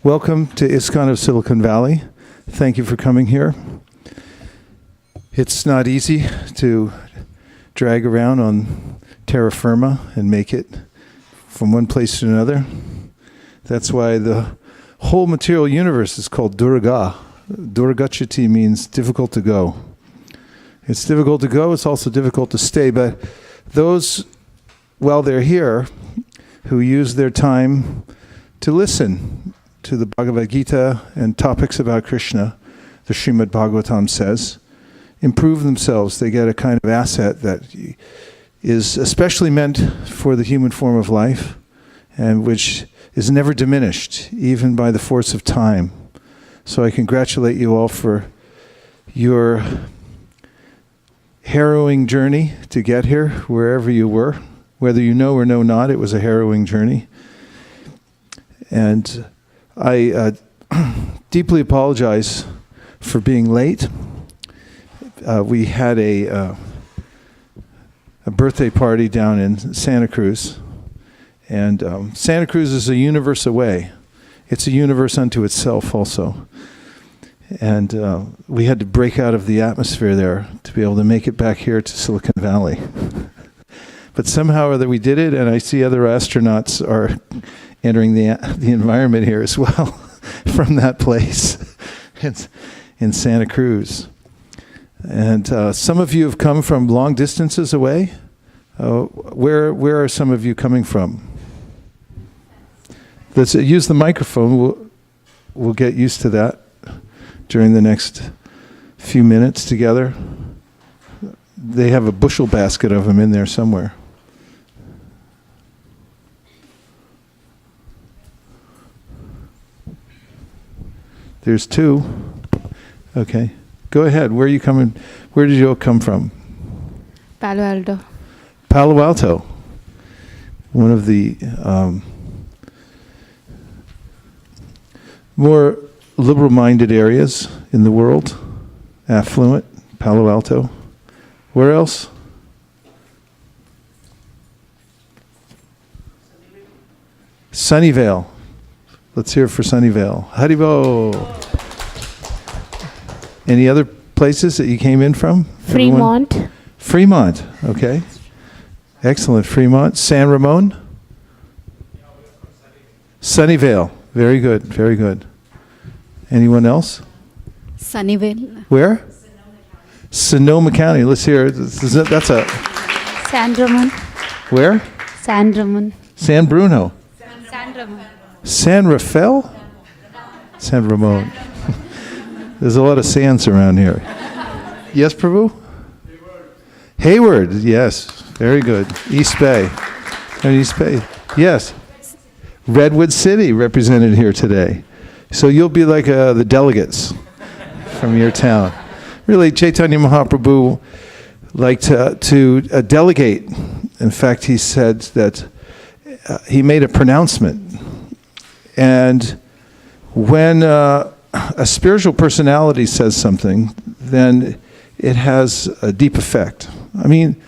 Welcome to ISKCON of Silicon Valley. Thank you for coming here. It's not easy to drag around on terra firma and make it from one place to another. That's why the whole material universe is called Durga. Durgachati means difficult to go. It's difficult to go, it's also difficult to stay, but those, while they're here, who use their time to listen to the Bhagavad Gita and topics about Krishna, the Srimad Bhagavatam says, improve themselves. They get a kind of asset that is especially meant for the human form of life and which is never diminished, even by the force of time. So I congratulate you all for your harrowing journey to get here, wherever you were. Whether you know or know not, it was a harrowing journey. And I deeply apologize for being late. We had a birthday party down in Santa Cruz. And Santa Cruz is a universe away. It's a universe unto itself also. And we had to break out of the atmosphere there to be able to make it back here to Silicon Valley. But somehow or other we did it, and I see other astronauts are entering the environment here as well from that place in Santa Cruz. And some of you have come from long distances away. Where are some of you coming from? Let's use the microphone. We'll get used to that during the next few minutes together. They have a bushel basket of them in there somewhere. There's two. Okay. Go ahead. Where are you coming? Where did you all come from? Palo Alto. Palo Alto. One of the more liberal-minded areas in the world. Affluent. Palo Alto. Where else? Sunnyvale. Let's hear it for Sunnyvale. Haribo. Any other places that you came in from? Fremont. Everyone? Fremont. Okay. Excellent. Fremont. San Ramon? Sunnyvale. Very good. Very good. Anyone else? Sunnyvale. Where? Sonoma County. Let's hear it. That's a... San Ramon. Where? San Ramon. San Bruno. San Ramon. San Rafael? San Ramon. There's a lot of sands around here. Yes, Prabhu? Hayward, yes. Very good. East Bay. East Bay. Yes. Redwood City represented here today. So you'll be like the delegates from your town. Really, Chaitanya Mahaprabhu liked to delegate. In fact, he said that he made a pronouncement. And when a spiritual personality says something, then it has a deep effect. I mean,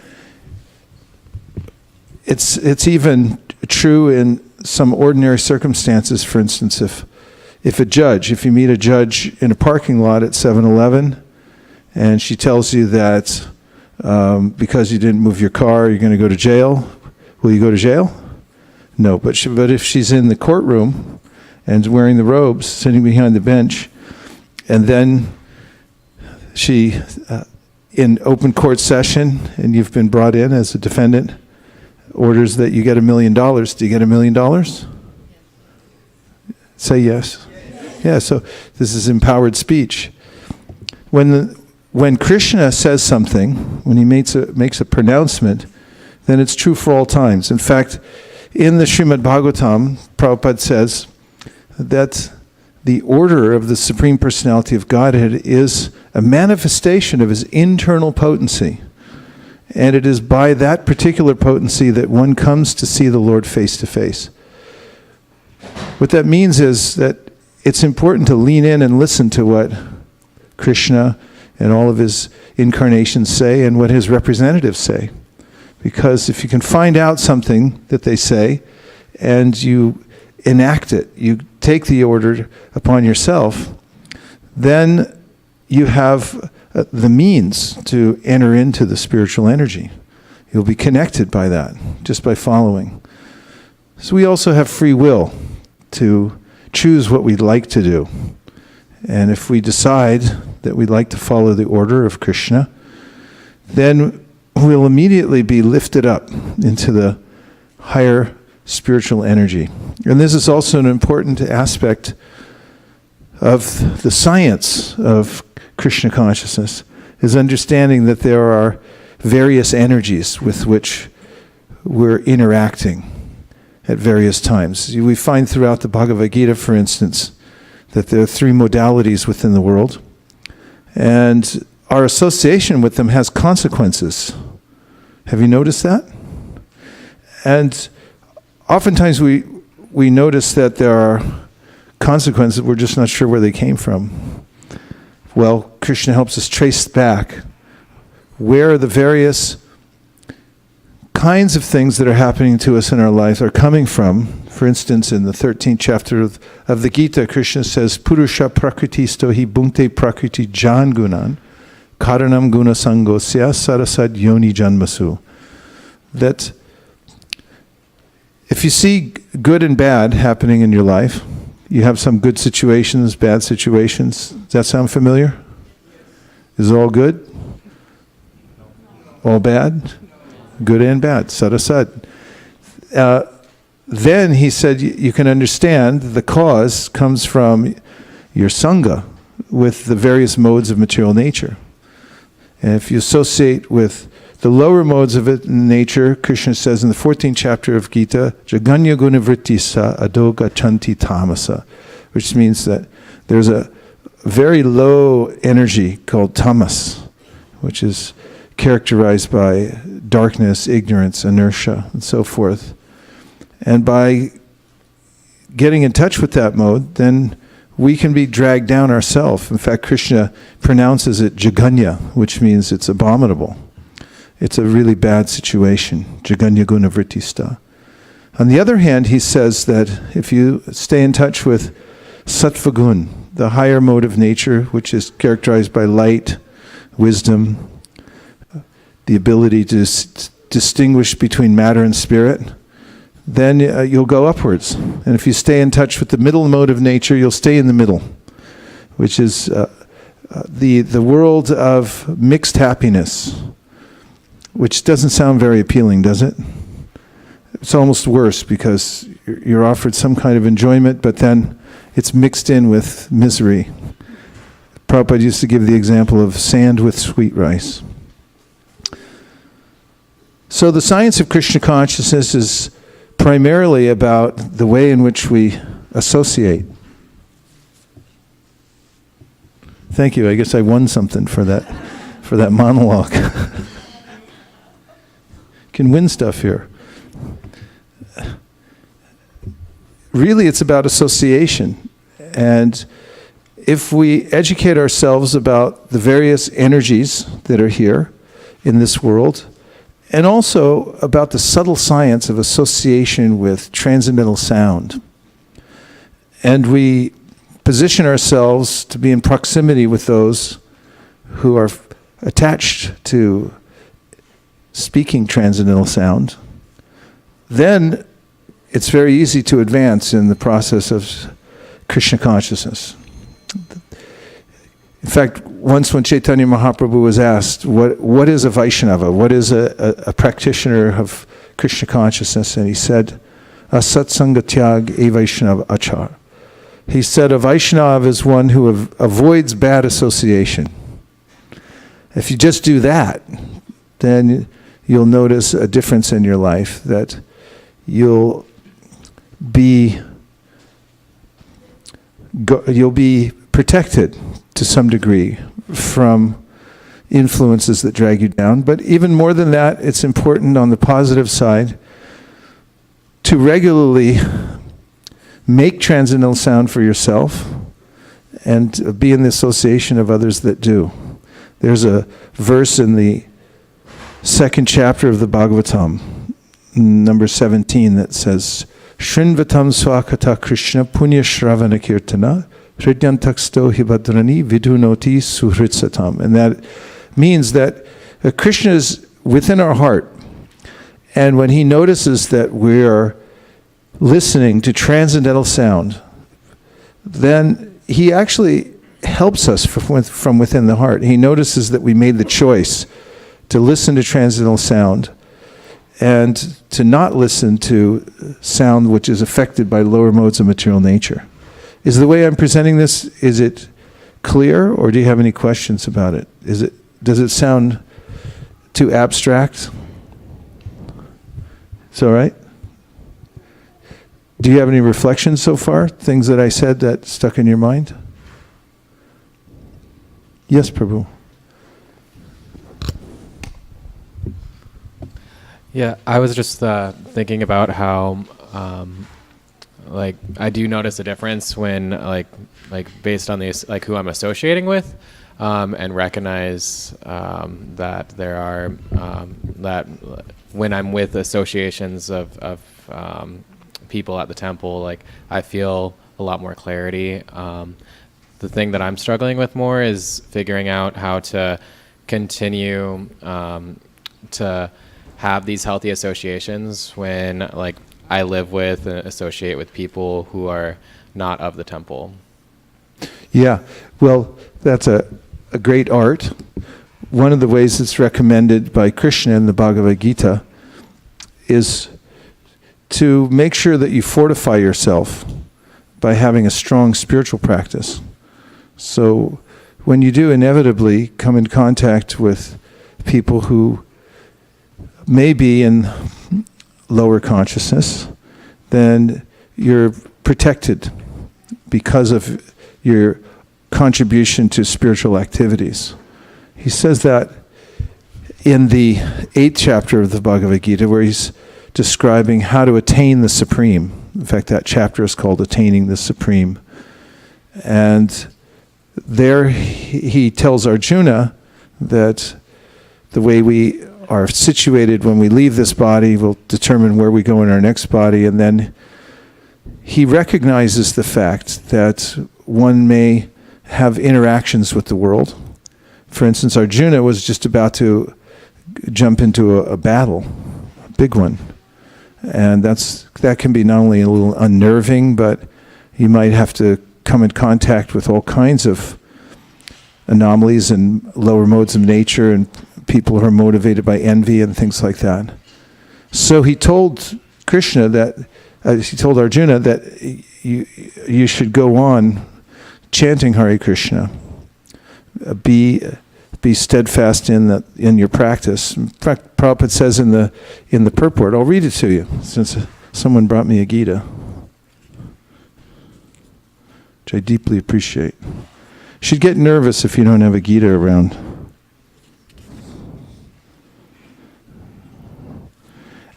it's even true in some ordinary circumstances. For instance, if you meet a judge in a parking lot at 7-Eleven, and she tells you that because you didn't move your car, you're going to go to jail, will you go to jail? No, but if she's in the courtroom and wearing the robes, sitting behind the bench, and then she, in open court session, and you've been brought in as a defendant, orders that you get $1 million. Do you get $1 million? Say yes. Yeah, so this is empowered speech. When Krishna says something, when he makes a pronouncement, then it's true for all times. In fact, in the Srimad Bhagavatam, Prabhupada says that the order of the Supreme Personality of Godhead is a manifestation of his internal potency. And it is by that particular potency that one comes to see the Lord face to face. What that means is that it's important to lean in and listen to what Krishna and all of his incarnations say and what his representatives say. Because if you can find out something that they say and you enact it, you take the order upon yourself, then you have the means to enter into the spiritual energy. You'll be connected by that, just by following. So we also have free will to choose what we'd like to do. And if we decide that we'd like to follow the order of Krishna, then we'll immediately be lifted up into the higher spiritual energy. And this is also an important aspect of the science of Krishna consciousness, is understanding that there are various energies with which we're interacting at various times. We find throughout the Bhagavad Gita, for instance, that there are 3 modalities within the world, and our association with them has consequences. Have you noticed that? And oftentimes we notice that there are consequences, we're just not sure where they came from. Well, Krishna helps us trace back where the various kinds of things that are happening to us in our life are coming from. For instance, in the 13th chapter of the Gita, Krishna says, Purusha prakritisto hi bhunkte prakriti jan gunan, karanam guna sangosya sarasad yoni janmasu. That if you see good and bad happening in your life, you have some good situations, bad situations. Does that sound familiar? Is it all good? All bad? Good and bad. Sarasad. Then he said you can understand the cause comes from your sangha with the various modes of material nature. And if you associate with the lower modes of it in nature, Krishna says in the 14th chapter of Gita, Jaganya gunavrittisa adoga chanti tamasa, which means that there's a very low energy called tamas, which is characterized by darkness, ignorance, inertia, and so forth. And by getting in touch with that mode, then we can be dragged down ourselves. In fact, Krishna pronounces it jaganya, which means it's abominable. It's a really bad situation, jaganya gunavrittista. On the other hand, he says that if you stay in touch with sattva gun, the higher mode of nature, which is characterized by light, wisdom, the ability to distinguish between matter and spirit, then you'll go upwards. And if you stay in touch with the middle mode of nature, you'll stay in the middle, which is the world of mixed happiness, which doesn't sound very appealing, does it? It's almost worse because you're offered some kind of enjoyment, but then it's mixed in with misery. Prabhupada used to give the example of sand with sweet rice. So the science of Krishna consciousness is primarily about the way in which we associate. Thank you. I guess I won something for that monologue. Can win stuff here. Really, it's about association. And if we educate ourselves about the various energies that are here in this world, and also about the subtle science of association with transcendental sound, and we position ourselves to be in proximity with those who are attached to speaking transcendental sound, then it's very easy to advance in the process of Krishna consciousness. In fact, once when Chaitanya Mahaprabhu was asked, what is a Vaishnava? What is a practitioner of Krishna consciousness? And he said, Asatsanga tyag e Vaishnava achar. He said a Vaishnava is one who avoids bad association. If you just do that, then you'll notice a difference in your life, that you'll be protected to some degree from influences that drag you down. But even more than that, it's important on the positive side to regularly make transcendental sound for yourself and be in the association of others that do. There's a verse in the 2nd chapter of the Bhagavatam, number 17, that says, Shrinvatam swakata Krishna punya shravana kirtana hridyantaksto hibadrani vidunoti suhritsatam. And that means that Krishna is within our heart. And when he notices that we are listening to transcendental sound, then he actually helps us from within the heart. He notices that we made the choice to listen to transcendental sound and to not listen to sound which is affected by lower modes of material nature. Is the way I'm presenting this, is it clear, or do you have any questions about it? Does it sound too abstract? It's all right? Do you have any reflections so far? Things that I said that stuck in your mind? Yes, Prabhu. Yeah, I was just thinking about how, like, I do notice a difference when, like based on these, like, who I'm associating with, and recognize that there are that when I'm with associations of people at the temple, like, I feel a lot more clarity. The thing that I'm struggling with more is figuring out how to continue to have these healthy associations when, like, I live with and associate with people who are not of the temple. Yeah, well, that's a great art. One of the ways it's recommended by Krishna in the Bhagavad Gita is to make sure that you fortify yourself by having a strong spiritual practice. So when you do inevitably come in contact with people who may be in lower consciousness, then you're protected because of your contribution to spiritual activities. He says that in the 8th chapter of the Bhagavad Gita, where he's describing how to attain the Supreme. In fact, that chapter is called Attaining the Supreme. And there he tells Arjuna that the way we are situated when we leave this body will determine where we go in our next body. And then he recognizes the fact that one may have interactions with the world. For instance, Arjuna was just about to jump into a battle, a big one. And that can be not only a little unnerving, but you might have to come in contact with all kinds of anomalies and lower modes of nature and people who are motivated by envy and things like that. So he told Krishna that, he told Arjuna that you should go on chanting Hare Krishna. Be steadfast in your practice. In fact, Prabhupada says in the purport, I'll read it to you since someone brought me a Gita, which I deeply appreciate. You should get nervous if you don't have a Gita around.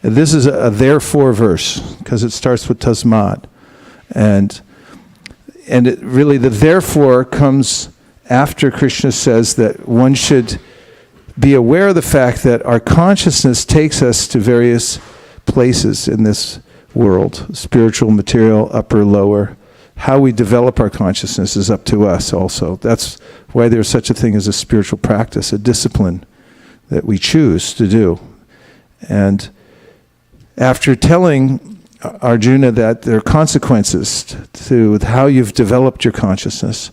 And this is a therefore verse because it starts with tasmat, and it really, the therefore comes after Krishna says that one should be aware of the fact that our consciousness takes us to various places in this world, spiritual, material, upper, lower. How we develop our consciousness is up to us also. That's why there's such a thing as a spiritual practice, a discipline that we choose to do. And after telling Arjuna that there are consequences to how you've developed your consciousness,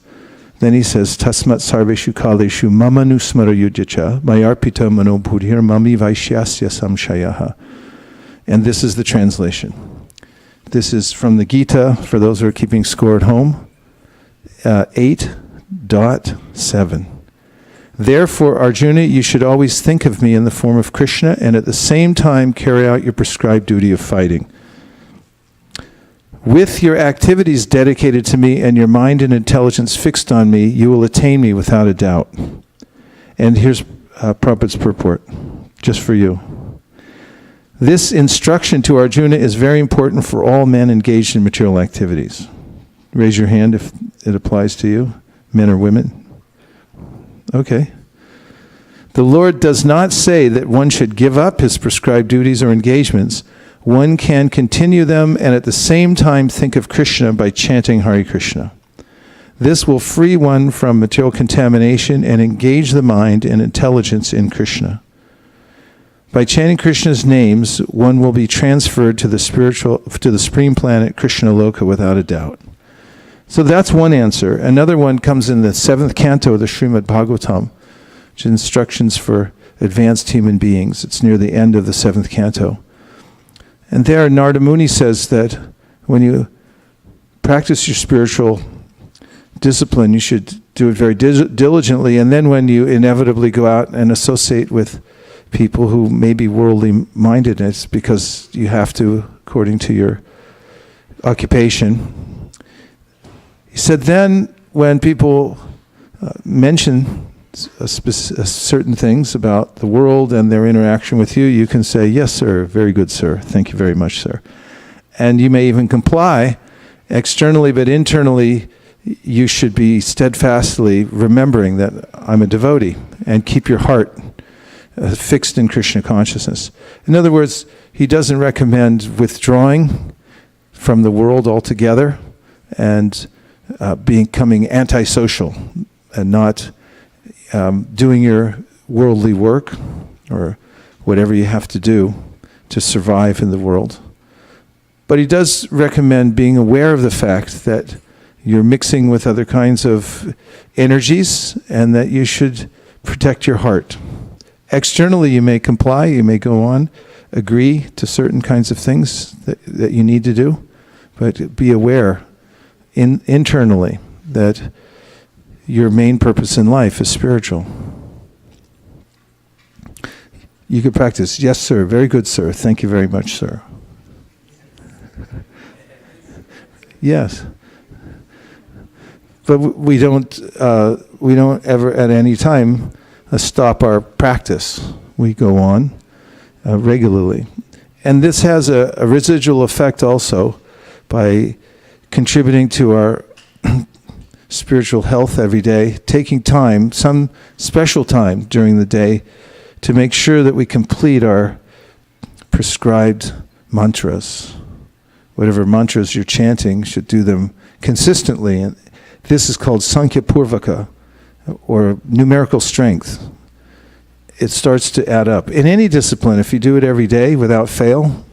then he says, Tasmat sarveshu kaleshu mama nusmara yudyacha mayarpita mano buddhir mami vaishyasya samshayaha. And this is the translation. This is from the Gita, for those who are keeping score at home, 8.7. Therefore, Arjuna, you should always think of me in the form of Krishna and at the same time carry out your prescribed duty of fighting. With your activities dedicated to me and your mind and intelligence fixed on me, you will attain me without a doubt. And here's Prabhupada's purport, just for you. This instruction to Arjuna is very important for all men engaged in material activities. Raise your hand if it applies to you, men or women. Okay. The Lord does not say that one should give up his prescribed duties or engagements one can continue them and at the same time think of Krishna by chanting Hare Krishna. This will free one from material contamination and engage the mind and intelligence in Krishna. By chanting Krishna's names, one will be transferred to the supreme planet Krishna Loka without a doubt. So that's one answer. Another one comes in the 7th canto of the Srimad Bhagavatam, which is instructions for advanced human beings. It's near the end of the 7th canto. And there Narada Muni says that when you practice your spiritual discipline, you should do it very diligently, and then when you inevitably go out and associate with people who may be worldly minded, it's because you have to, according to your occupation. He said then when people mention certain things about the world and their interaction with you, you can say, yes, sir, very good, sir, thank you very much, sir. And you may even comply externally, but internally you should be steadfastly remembering that I'm a devotee and keep your heart fixed in Krishna consciousness. In other words, he doesn't recommend withdrawing from the world altogether and becoming antisocial and not doing your worldly work or whatever you have to do to survive in the world. But he does recommend being aware of the fact that you're mixing with other kinds of energies and that you should protect your heart. Externally, you may comply, you may go on, agree to certain kinds of things that you need to do, but be aware internally that your main purpose in life is spiritual. You could practice, yes, sir, very good, sir, thank you very much, sir. Yes. But we don't ever at any time stop our practice. We go on regularly. And this has a residual effect also by contributing to our spiritual health every day, taking time, some special time during the day, to make sure that we complete our prescribed mantras. Whatever mantras you're chanting, should do them consistently. And this is called Sankhya Purvaka, or numerical strength. It starts to add up. In any discipline, if you do it every day without fail,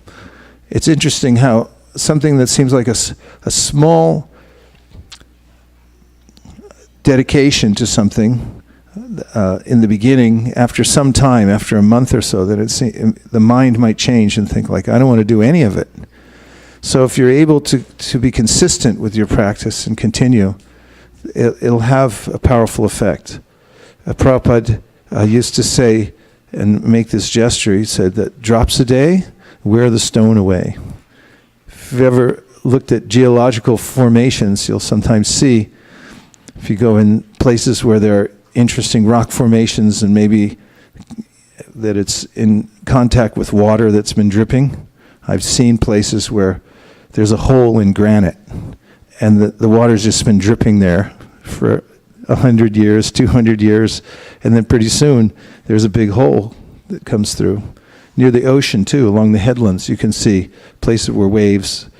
it's interesting how something that seems like a small dedication to something in the beginning, after some time, after a month or so, that the mind might change and think like, I don't want to do any of it. So if you're able to be consistent with your practice and continue, it'll have a powerful effect. Prabhupada used to say, and make this gesture, he said that drops a day, wear the stone away. If you've ever looked at geological formations, you'll sometimes see, if you go in places where there are interesting rock formations and maybe that it's in contact with water that's been dripping. I've seen places where there's a hole in granite and the water's just been dripping there for 100 years, 200 years, and then pretty soon there's a big hole that comes through. Near the ocean too, along the headlands, you can see places where waves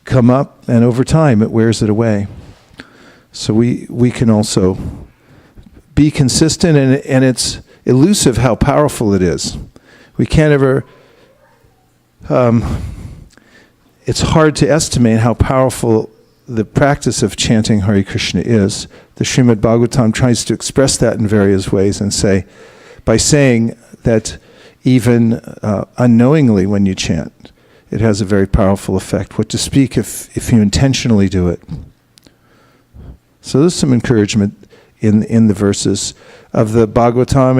come up, and over time it wears it away. So we can also be consistent, and it's elusive how powerful it is. We can't ever, it's hard to estimate how powerful the practice of chanting Hare Krishna is. The Srimad Bhagavatam tries to express that in various ways and say, by saying that even unknowingly when you chant, it has a very powerful effect. What to speak if you intentionally do it. So there's some encouragement in the verses of the Bhagavatam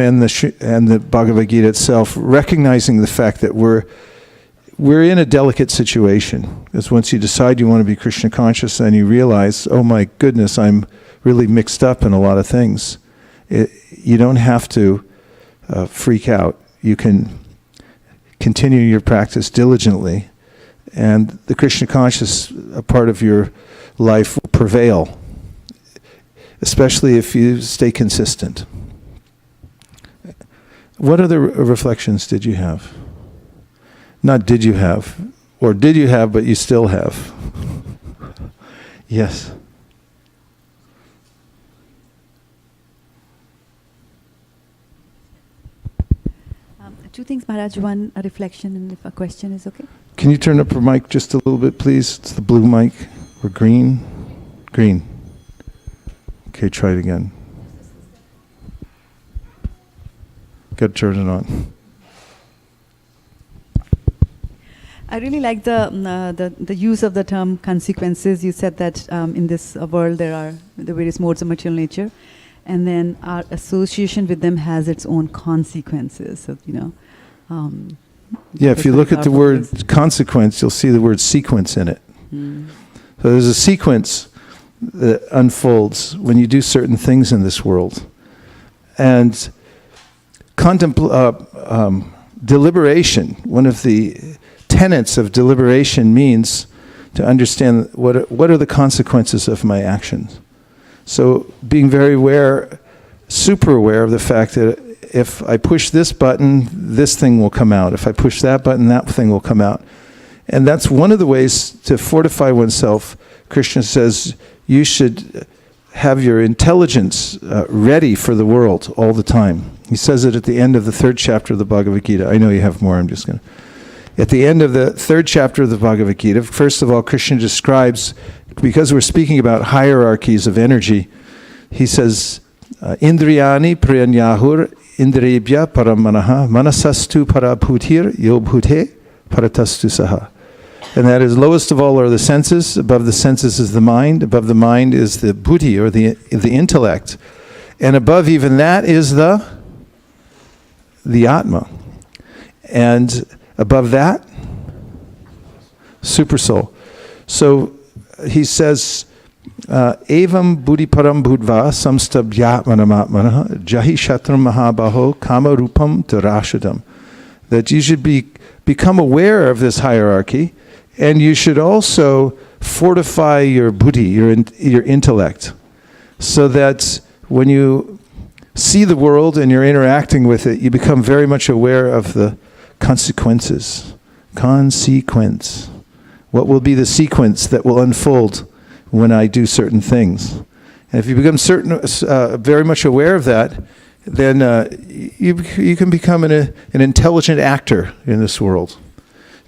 and the Bhagavad Gita itself, recognizing the fact that we're in a delicate situation. Because once you decide you want to be Krishna conscious, then you realize, oh my goodness, I'm really mixed up in a lot of things. You don't have to freak out. You can continue your practice diligently, and the Krishna conscious part of your life will prevail, especially if you stay consistent. What other reflections did you have? Not did you have, or did you have, but you still have. Yes. Two things, Maharaj. One, a reflection, and if a question is okay. Can you turn up your mic just a little bit, please? It's the blue mic. Or green? Green. Okay, try it again. Got to turn it on. I really like the use of the term consequences. You said that in this world there are the various modes of material nature, and then our association with them has its own consequences. So Yeah, if you look at the word consequence, you'll see the word sequence in it. So there's a sequence that unfolds when you do certain things in this world. And deliberation, one of the tenets of deliberation means to understand what are the consequences of my actions. So being very aware, super aware of the fact that if I push this button, this thing will come out. If I push that button, that thing will come out. And that's one of the ways to fortify oneself. Krishna says you should have your intelligence ready for the world all the time. He says it at the end of the 3rd chapter of the Bhagavad Gita. I know you have more, I'm just going to... At the end of the 3rd chapter of the Bhagavad Gita, first of all, Krishna describes, because we're speaking about hierarchies of energy, he says, Indriyani priyanyahur indriyabhya paramanaha manasastu parabhutir yobhute paratastu saha. And that is, lowest of all are the senses, above the senses is the mind, above the mind is the buddhi, or the intellect, and above even that is the Atma. And above that, super soul. So he says, Evam buddhi param budva samstabhyatmanamatmana jahi shatram mahabaho kama rupam tarashadam. That you should become aware of this hierarchy, and you should also fortify your buddhi, your intellect, so that when you see the world and you're interacting with it, you become very much aware of the consequences. Consequence. What will be the sequence that will unfold when I do certain things? And if you become very much aware of that, then you can become an intelligent actor in this world,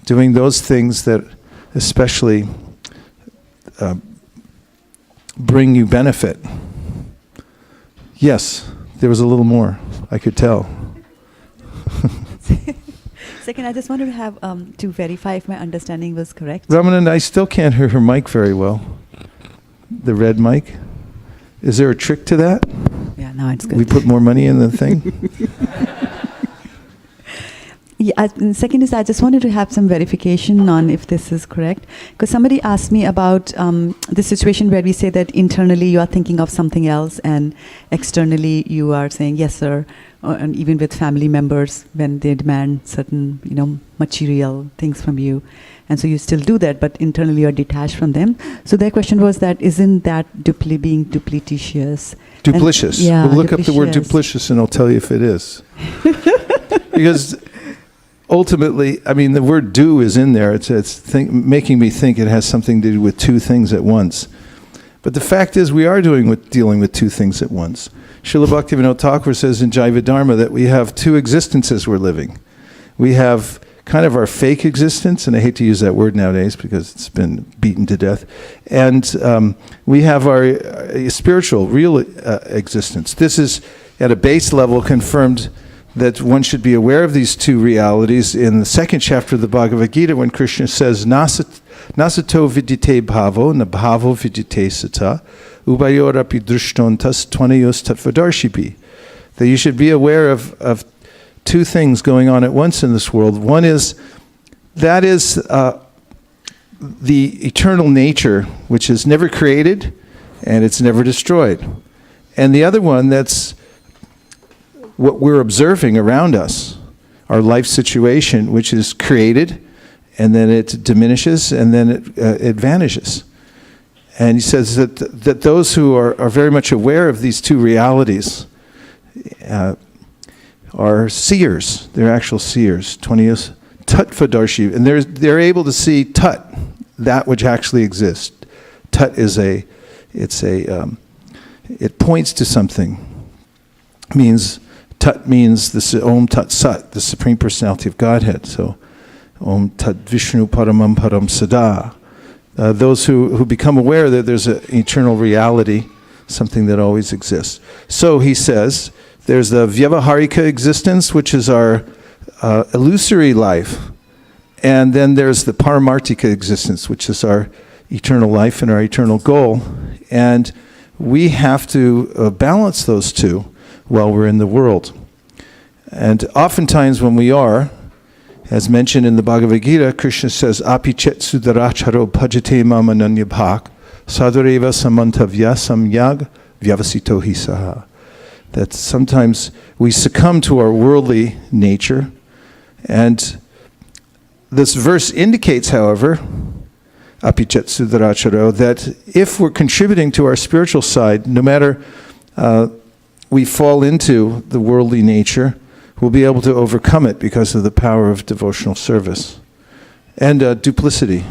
doing those things that especially bring you benefit. Yes, there was a little more, I could tell. Second, I just wanted to have to verify if my understanding was correct. Ramanand, I still can't hear her mic very well. The red mic. Is there a trick to that? Yeah, now it's good. We put more money in the thing? Yeah, and second is I just wanted to have some verification on if this is correct. Because somebody asked me about the situation where we say that internally you are thinking of something else and externally you are saying, yes, sir. And even with family members when they demand certain, material things from you. And so you still do that, but internally you're detached from them. So their question was that, isn't that being duplicitous? Duplicitous. And, yeah, we'll look up the word duplicitous and I'll tell you if it is. Because ultimately, the word do is in there. It's making me think it has something to do with two things at once. But the fact is we are dealing with two things at once. Srila Bhaktivinoda Thakur says in Jaiva Dharma that we have two existences we're living. We have kind of our fake existence, and I hate to use that word nowadays because it's been beaten to death, and we have our spiritual, real existence. This is, at a base level, confirmed that one should be aware of these two realities in the 2nd chapter of the Bhagavad Gita when Krishna says, Nasato vidyate bhavo, na bhavo vidyate sata, ubayorapi drishtontas tvanayos tattvadarshiphi. That you should be aware of two things going on at once in this world. One is, that is the eternal nature, which is never created and it's never destroyed. And the other one, that's what we're observing around us, our life situation, which is created, and then it diminishes, and then it vanishes. And he says that those who are very much aware of these two realities are seers. They're actual seers. Tvanayos Tattvadarshi, and they're able to see tat, that which actually exists. Tat is it points to something. Tat means the Om Tat Sat, the Supreme Personality of Godhead. So Om Tat Vishnu Paramam Param Sada. Those who become aware that there's an eternal reality, something that always exists. So he says, there's the Vyavaharika existence, which is our illusory life. And then there's the Paramartika existence, which is our eternal life and our eternal goal. And we have to balance those two while we're in the world. And oftentimes when we are, as mentioned in the Bhagavad Gita, Krishna says, Api chet sudaracharo bhajate mam ananyabhak sadureva samantavya samyag vyavasito hi saha. That sometimes we succumb to our worldly nature. And this verse indicates, however, Api chet sudaracharo, that if we're contributing to our spiritual side, no matter we fall into the worldly nature, we'll be able to overcome it because of the power of devotional service. And duplicity.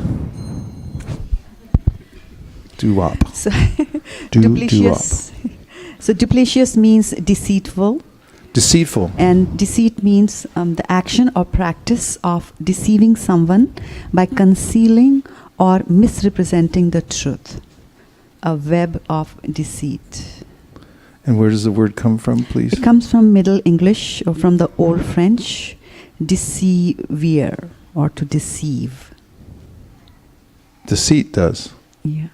Doo-wop. So, Doo-wop. So duplicious means deceitful. Deceitful. And deceit means the action or practice of deceiving someone by concealing or misrepresenting the truth. A web of deceit. And where does the word come from, please? It comes from Middle English or from the Old French, deceiver, or to deceive. Deceit does. Yeah.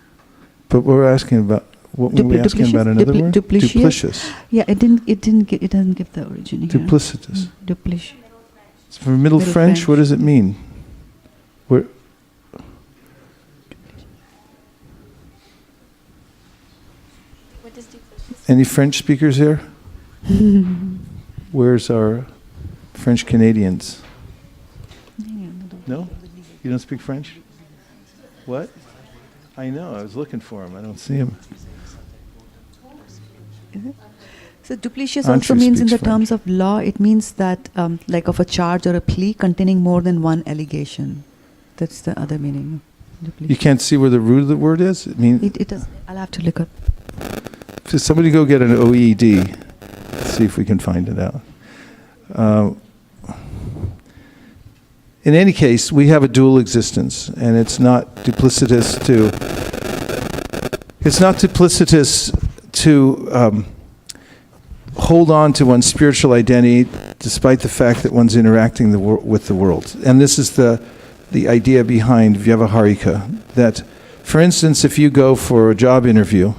But we're asking about, what were we asking about another word? Duplicious. Yeah, it doesn't give the origin here. Duplicitous. Duplicious. It's from Middle French. What does it mean? Where? Any French speakers here? Where's our French Canadians? No? You don't speak French? What? I know, I was looking for him. I don't see him. So duplicious Andrew also means in speaks the terms of law, it means that like of a charge or a plea containing more than one allegation. That's the other meaning of duplicious. You can't see where the root of the word is? It does. I'll have to look up. So somebody go get an OED. See if we can find it out. In any case, we have a dual existence, and it's not duplicitous to hold on to one's spiritual identity despite the fact that one's interacting with the world. And this is the idea behind Vyavaharika, that, for instance, if you go for a job interview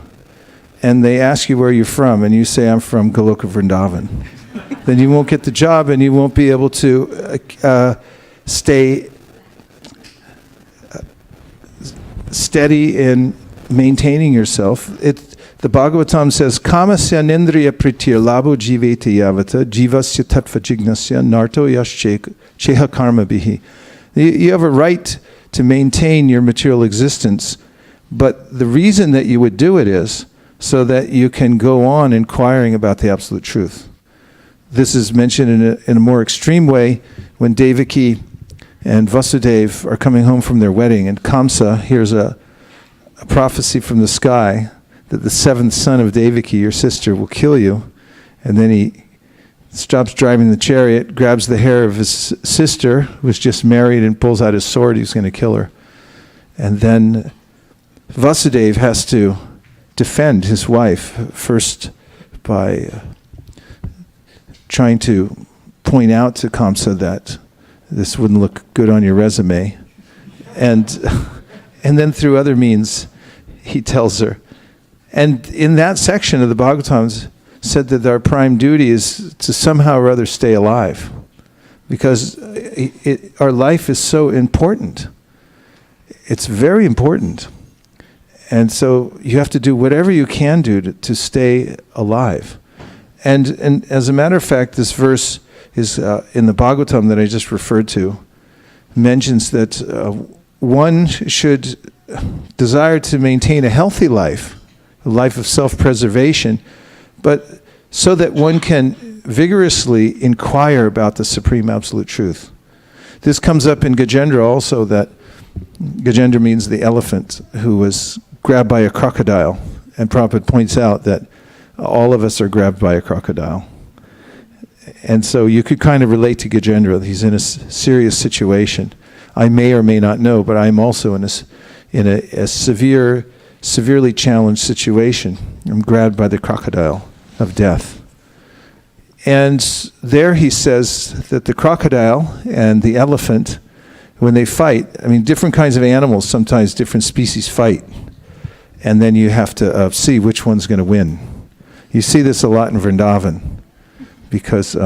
and they ask you where you're from, and you say, I'm from Goloka Vrindavan, then you won't get the job and you won't be able to stay steady in maintaining yourself. The Bhagavatam says, Kamasya nindriya pritir labo jiveti yavata jivasya tattva jignasya narto yash cheha karma bihi. You have a right to maintain your material existence, but the reason that you would do it is so that you can go on inquiring about the absolute truth. This is mentioned in a more extreme way when Devaki and Vasudeva are coming home from their wedding, and Kamsa hears a prophecy from the sky that the seventh son of Devaki, your sister, will kill you. And then he stops driving the chariot, grabs the hair of his sister, who was just married, and pulls out his sword. He's going to kill her. And then Vasudeva has to defend his wife, first by trying to point out to Kamsa that this wouldn't look good on your resume. And then through other means, he tells her. And in that section of the Bhagavatam said that our prime duty is to somehow or other stay alive, because our life is so important. It's very important. And so you have to do whatever you can do to stay alive. And as a matter of fact, this verse is in the Bhagavatam that I just referred to, mentions that one should desire to maintain a healthy life, a life of self-preservation, but so that one can vigorously inquire about the Supreme Absolute Truth. This comes up in Gajendra also, that Gajendra means the elephant who was grabbed by a crocodile. And Prabhupada points out that all of us are grabbed by a crocodile. And so you could kind of relate to Gajendra. He's in a serious situation. I may or may not know, but I'm also in a severely challenged situation. I'm grabbed by the crocodile of death. And there he says that the crocodile and the elephant, when they fight, I mean, different kinds of animals, sometimes different species fight. And then you have to see which one's going to win. You see this a lot in Vrindavan, because,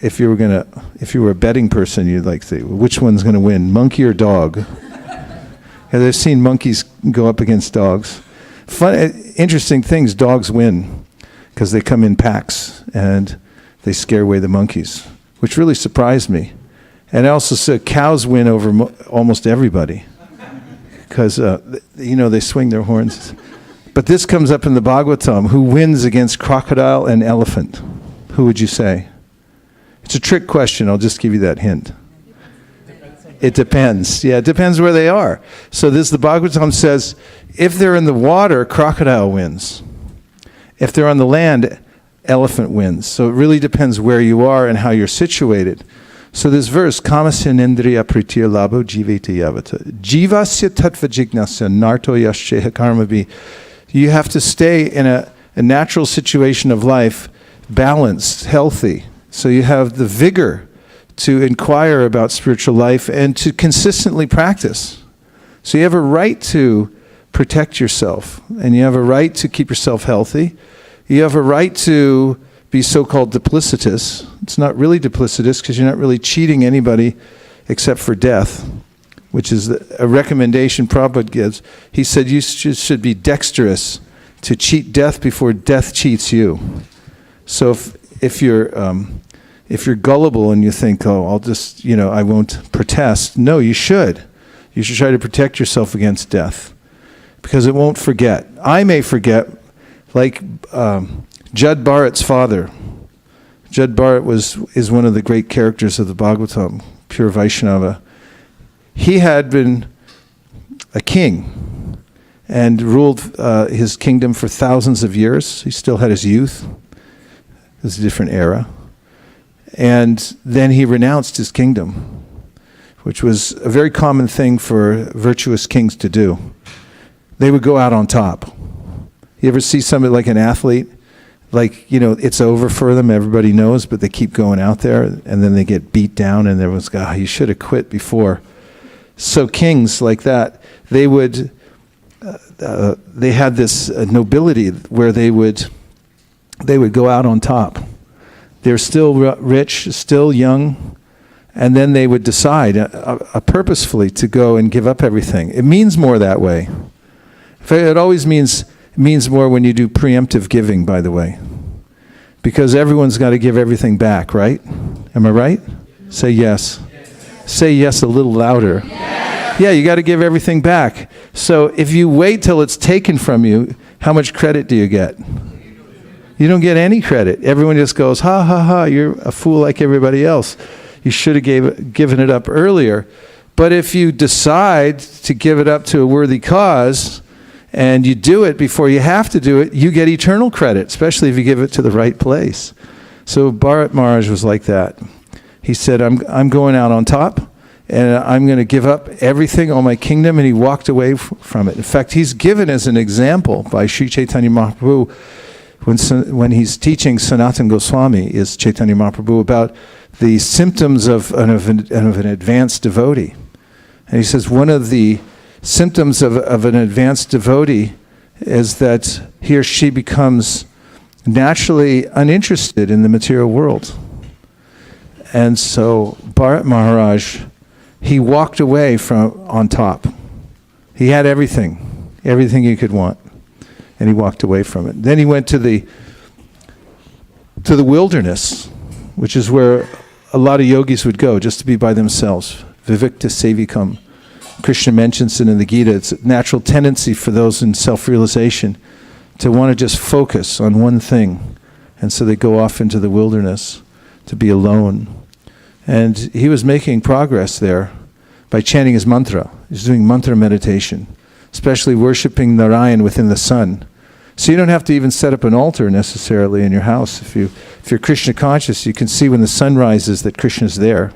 if you were a betting person, you'd like to say, which one's going to win, monkey or dog? And I've seen monkeys go up against dogs. Interesting things, dogs win, because they come in packs and they scare away the monkeys, which really surprised me. And I also said cows win over almost everybody, because they swing their horns. But this comes up in the Bhagavatam. Who wins against crocodile and elephant? Who would you say? It's a trick question. I'll just give you that hint. It depends. Yeah, it depends where they are. So the Bhagavatam says, if they're in the water, crocodile wins. If they're on the land, elephant wins. So it really depends where you are and how you're situated. So this verse, kamasya nendriya pritya labho jivete yavata. Jivasya tattva jignasya narto yasheha karmabhi. You have to stay in a natural situation of life, balanced, healthy. So you have the vigor to inquire about spiritual life and to consistently practice. So you have a right to protect yourself, and you have a right to keep yourself healthy. You have a right to be so-called duplicitous. It's not really duplicitous because you're not really cheating anybody except for death, which is a recommendation Prabhupada gives. He said you should be dexterous to cheat death before death cheats you. So if you're gullible and you think, I'll just, I won't protest. No, you should. You should try to protect yourself against death, because it won't forget. I may forget, like Jud Bharat's father. Jud Bharat is one of the great characters of the Bhagavatam, pure Vaishnava. He had been a king and ruled his kingdom for thousands of years. He still had his youth. It was a different era. And then he renounced his kingdom, which was a very common thing for virtuous kings to do. They would go out on top. You ever see somebody like an athlete? Like, it's over for them, everybody knows, but they keep going out there, and then they get beat down, and everyone's like, you should have quit before. So kings like that, they had this nobility where they would go out on top. They're still rich, still young, and then they would decide purposefully to go and give up everything. It means more that way. It always means more when you do preemptive giving, by the way, because everyone's got to give everything back, right? Am I right? Say yes. Say yes a little louder. Yes. Yeah, you got to give everything back. So if you wait till it's taken from you, how much credit do you get? You don't get any credit. Everyone just goes, ha, ha, ha, you're a fool like everybody else. You should have given it up earlier. But if you decide to give it up to a worthy cause, and you do it before you have to do it, you get eternal credit, especially if you give it to the right place. So Bharat Maharaj was like that. He said, I'm going out on top, and I'm going to give up everything, all my kingdom, and he walked away from it. In fact, he's given as an example by Sri Chaitanya Mahaprabhu when he's teaching Sanatana Goswami, is Chaitanya Mahaprabhu, about the symptoms of an advanced devotee. And he says one of the symptoms of an advanced devotee is that he or she becomes naturally uninterested in the material world. And so Bharat Maharaj, he walked away from on top. He had everything he could want, and he walked away from it. Then he went to the wilderness, which is where a lot of yogis would go, just to be by themselves. Vivikta sevikam. Krishna mentions it in the Gita. It's a natural tendency for those in self-realization to want to just focus on one thing. And so they go off into the wilderness to be alone. And he was making progress there by chanting his mantra. He was doing mantra meditation, especially worshipping Narayan within the sun. So you don't have to even set up an altar necessarily in your house. If you're Krishna conscious, you can see when the sun rises that Krishna's there.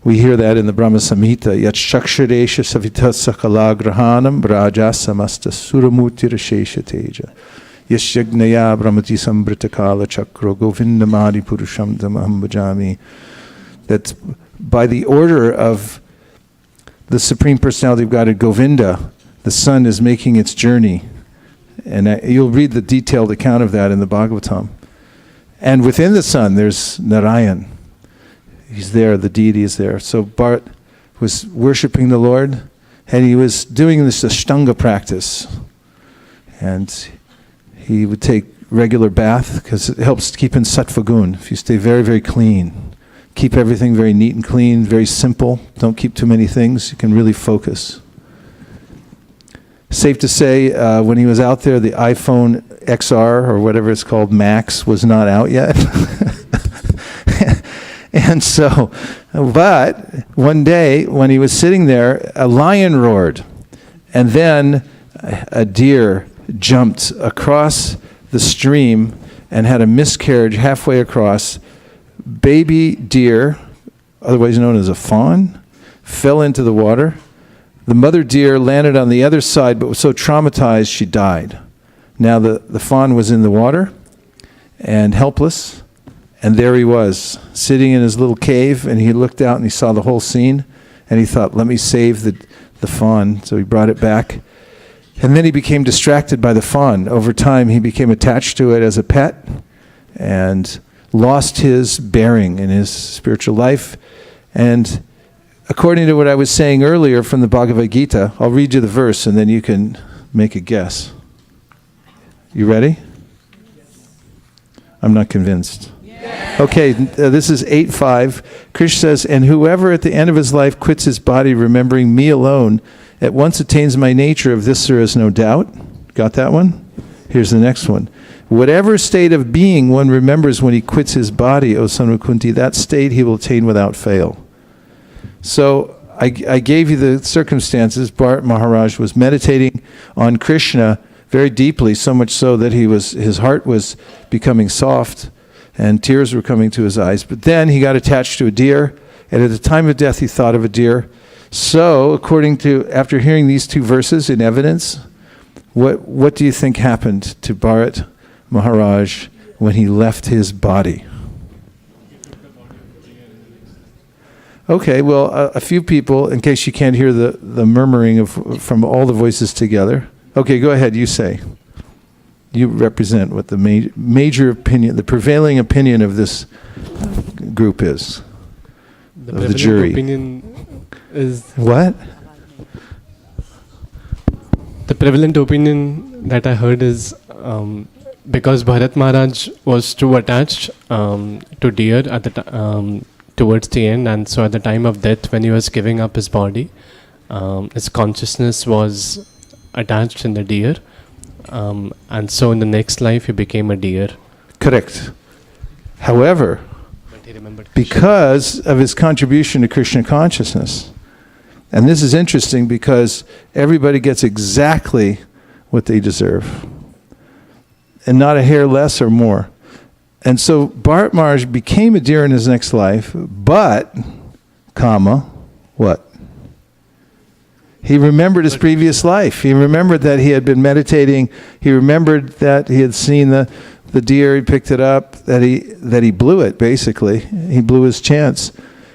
We hear that in the Brahma Samhita. Yat shaksharesha savita sakala grahanam braja samasta suramuti rashesha teja. Yasyagnaya brahmati sambritakala chakro govindamadi purusham damaham bhajami. That by the order of the Supreme Personality of Godhead, Govinda, the sun is making its journey. And you'll read the detailed account of that in the Bhagavatam. And within the sun, there's Narayan. He's there, the deity is there. So Bharat was worshipping the Lord, and he was doing this Ashtanga practice. And he would take regular bath, because it helps to keep in sattva gun. If you stay very, very clean, keep everything very neat and clean, very simple, don't keep too many things, you can really focus. Safe to say, when he was out there, the iPhone XR, or whatever it's called, Max, was not out yet. And so, but one day, when he was sitting there, a lion roared. And then a deer jumped across the stream and had a miscarriage halfway across. Baby deer, otherwise known as a fawn, fell into the water. The mother deer landed on the other side, but was so traumatized she died. Now the fawn was in the water and helpless, and there he was, sitting in his little cave, and he looked out and he saw the whole scene, and he thought, let me save the fawn. So he brought it back. And then he became distracted by the fawn. Over time, he became attached to it as a pet and lost his bearing in his spiritual life. And according to what I was saying earlier from the Bhagavad Gita, I'll read you the verse and then you can make a guess. You ready? I'm not convinced. Okay, this is 8.5. Krishna says, and whoever at the end of his life quits his body remembering me alone, at once attains my nature, of this there is no doubt. Got that one? Here's the next one. Whatever state of being one remembers when he quits his body, O son of Kunti, that state he will attain without fail. So I gave you the circumstances. Bharat Maharaj was meditating on Krishna very deeply, so much so that his heart was becoming soft and tears were coming to his eyes. But then he got attached to a deer, and at the time of death he thought of a deer. So, after hearing these two verses in evidence, what do you think happened to Bharat Maharaj when he left his body? Okay, well, a few people, in case you can't hear the murmuring from all the voices together. Okay, go ahead, you say. You represent what the major opinion, the prevailing opinion of this group is, of the jury. Opinion is What? The prevalent opinion that I heard is because Bharat Maharaj was too attached to deer at the towards the end, and so at the time of death, when he was giving up his body, his consciousness was attached in the deer, and so in the next life he became a deer. Correct. However, But he remembered because of his contribution to Krishna consciousness, and this is interesting because everybody gets exactly what they deserve, and not a hair less or more. And so Bharat Maharaj became a deer in his next life, but, what? He remembered his previous life. He remembered that he had been meditating. He remembered that he had seen the deer, he picked it up, that he blew it, basically. He blew his chance.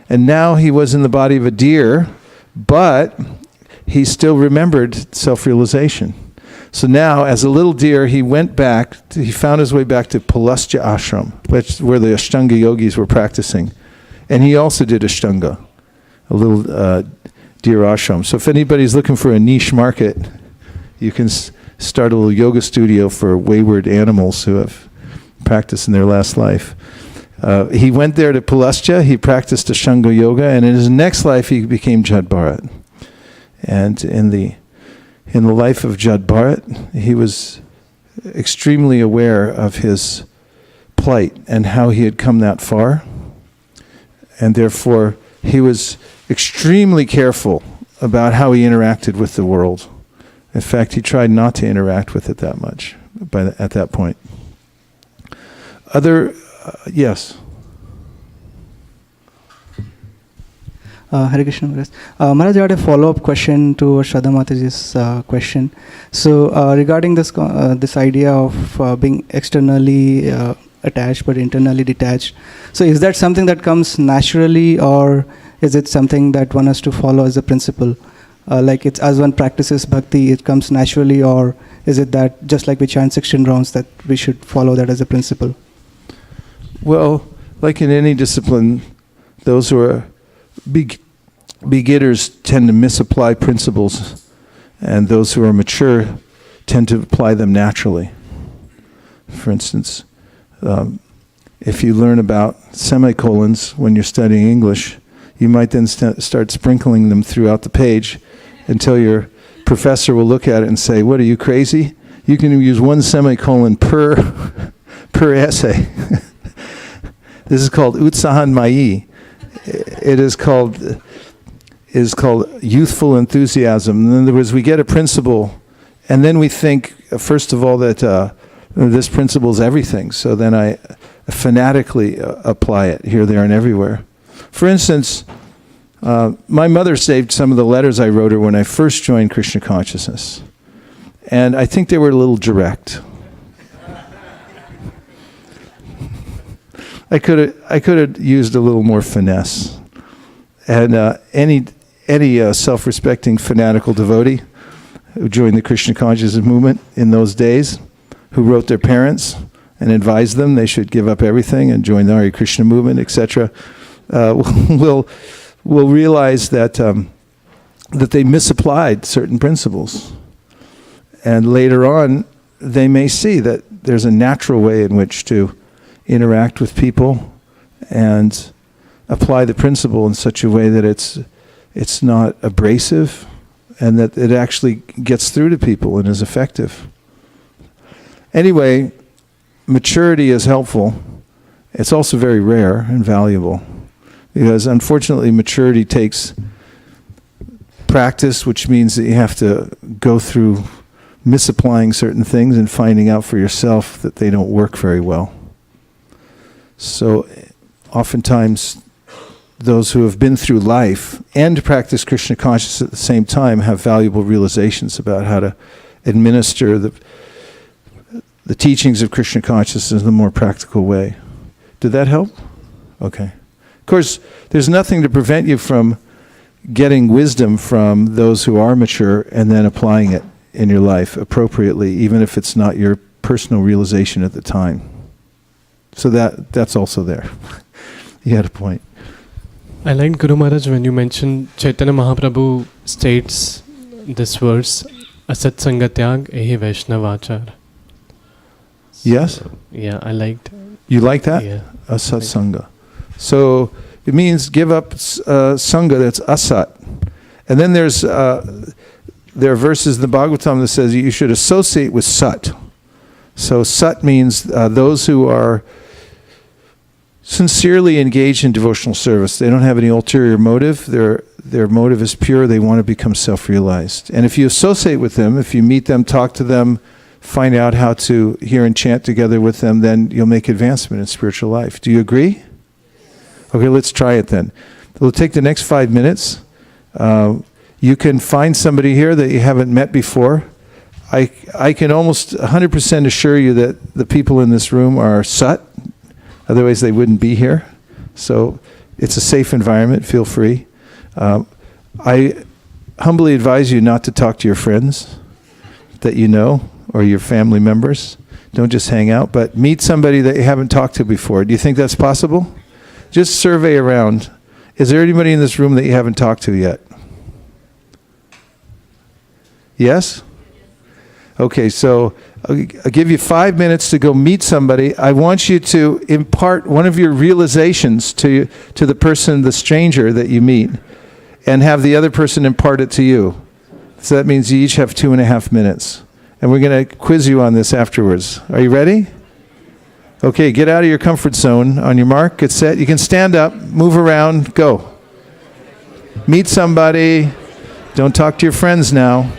And now he was in the body of a deer, but he still remembered self-realization. So now, as a little deer, he found his way back to Pulastya Ashram, where the Ashtanga yogis were practicing. And he also did Ashtanga, a little deer ashram. So if anybody's looking for a niche market, you can start a little yoga studio for wayward animals who have practiced in their last life. He went there to Pulastya, he practiced Ashtanga yoga, and in his next life he became Jad Bharat. And in the life of Jad Bharat, he was extremely aware of his plight and how he had come that far. And therefore, he was extremely careful about how he interacted with the world. In fact, he tried not to interact with it that much at that point. Yes? Hare Krishna Maharaj. Maharaj, I had a follow-up question to Shraddha Mataji's question. So regarding this idea of being externally attached but internally detached, so is that something that comes naturally, or is it something that one has to follow as a principle? Like it's as one practices bhakti, it comes naturally, or is it that just like we chant 16 rounds that we should follow that as a principle? Well, like in any discipline, those who are beginners tend to misapply principles, and those who are mature tend to apply them naturally. For instance, if you learn about semicolons when you're studying English, you might then start sprinkling them throughout the page until your professor will look at it and say, "What, are you crazy? You can use one semicolon per essay." This is called utsahan mayi. It is called youthful enthusiasm. In other words, we get a principle, and then we think, first of all, that this principle is everything. So then I fanatically apply it here, there, and everywhere. For instance, my mother saved some of the letters I wrote her when I first joined Krishna consciousness, and I think they were a little direct. I could have used a little more finesse. And any self-respecting fanatical devotee who joined the Krishna consciousness movement in those days, who wrote their parents and advised them they should give up everything and join the Hare Krishna movement, etc., will realize that that they misapplied certain principles. And later on, they may see that there's a natural way in which to interact with people and apply the principle in such a way that it's not abrasive and that it actually gets through to people and is effective. Anyway, maturity is helpful. It's also very rare and valuable because unfortunately maturity takes practice, which means that you have to go through misapplying certain things and finding out for yourself that they don't work very well. So oftentimes those who have been through life and practice Krishna consciousness at the same time have valuable realizations about how to administer the teachings of Krishna consciousness in a more practical way. Did that help? Okay. Of course, there's nothing to prevent you from getting wisdom from those who are mature and then applying it in your life appropriately, even if it's not your personal realization at the time. So that's also there. You had a point. I liked Guru Maharaj when you mentioned Chaitanya Mahaprabhu states this verse, Asat Sangatyag Ehi Vaishnavachar. Yes? Yeah, I liked. You like that? Yeah. Asat Sangha. So it means give up Sangha that's Asat. And then there are verses in the Bhagavatam that says you should associate with Sat. So Sat means those who are sincerely engaged in devotional service. They don't have any ulterior motive. Their motive is pure. They want to become self-realized. And if you associate with them, if you meet them, talk to them, find out how to hear and chant together with them, then you'll make advancement in spiritual life. Do you agree? Okay, let's try it then. We'll take the next 5 minutes. You can find somebody here that you haven't met before. I can almost 100% assure you that the people in this room are Sat. Otherwise, they wouldn't be here. So it's a safe environment. Feel free. I humbly advise you not to talk to your friends that you know or your family members. Don't just hang out, but meet somebody that you haven't talked to before. Do you think that's possible? Just survey around. Is there anybody in this room that you haven't talked to yet? Yes? Okay, so I'll give you 5 minutes to go meet somebody. I want you to impart one of your realizations to the person, the stranger that you meet, and have the other person impart it to you. So that means you each have 2.5 minutes. And we're going to quiz you on this afterwards. Are you ready? Okay, get out of your comfort zone. On your mark, get set. You can stand up, move around, go. Meet somebody. Don't talk to your friends now.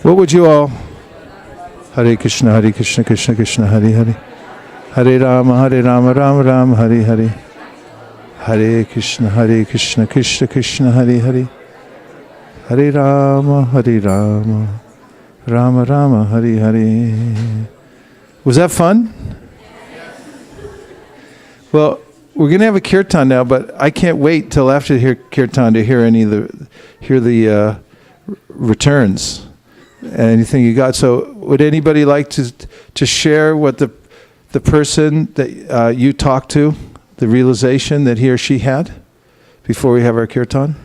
What would you all? Hare Krishna, Krishna Krishna, Hare Hare. Hare Rama, Rama Rama, Hare Hare. Hare Krishna, Krishna Krishna, Hare Hare. Hare Rama, Rama Rama, Hare Hare. Was that fun? Well, we're going to have a kirtan now, but I can't wait till after the kirtan to hear the returns. Anything you got? So, would anybody like to share what the person that you talked to, the realization that he or she had, before we have our kirtan?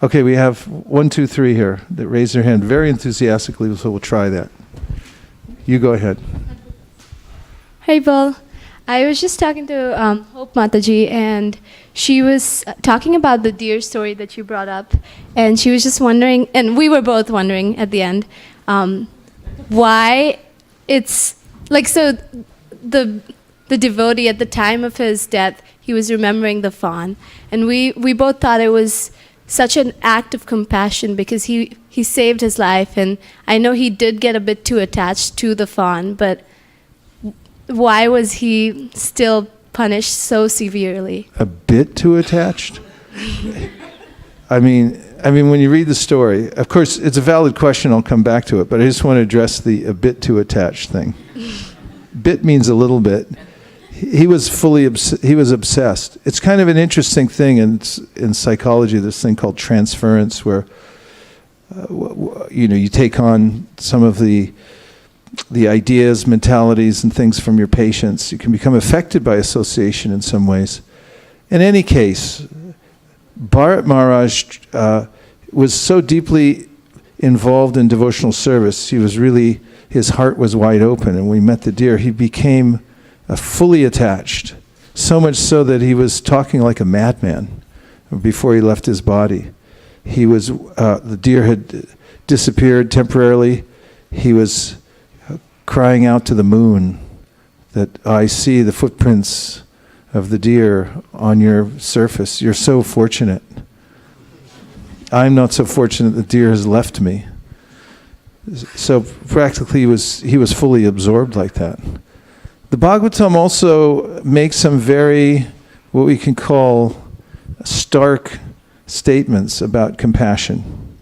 Okay, we have 1, 2, 3 here that raised their hand very enthusiastically, so we'll try that. You go ahead. Hey, Paul. I was just talking to Hope Mataji, and she was talking about the deer story that you brought up, and she was just wondering, and we were both wondering at the end, why it's like, so the devotee at the time of his death, he was remembering the fawn, and we both thought it was such an act of compassion because he saved his life, and I know he did get a bit too attached to the fawn, but why was he still punished so severely? A bit too attached? I mean, when you read the story, of course, it's a valid question. I'll come back to it, but I just want to address the a bit too attached thing. Bit means a little bit. He was he was obsessed. It's kind of an interesting thing in psychology. This thing called transference, where you take on some of the ideas, mentalities, and things from your patients. You can become affected by association in some ways. In any case, Bharat Maharaj was so deeply involved in devotional service. His heart was wide open, and when we met the deer, he became fully attached, so much so that he was talking like a madman before he left his body. The deer had disappeared temporarily. He was crying out to the moon that I see the footprints of the deer on your surface. You're so fortunate. I'm not so fortunate the deer has left me. So practically he was fully absorbed like that. The Bhagavatam also makes some very, what we can call, stark statements about compassion.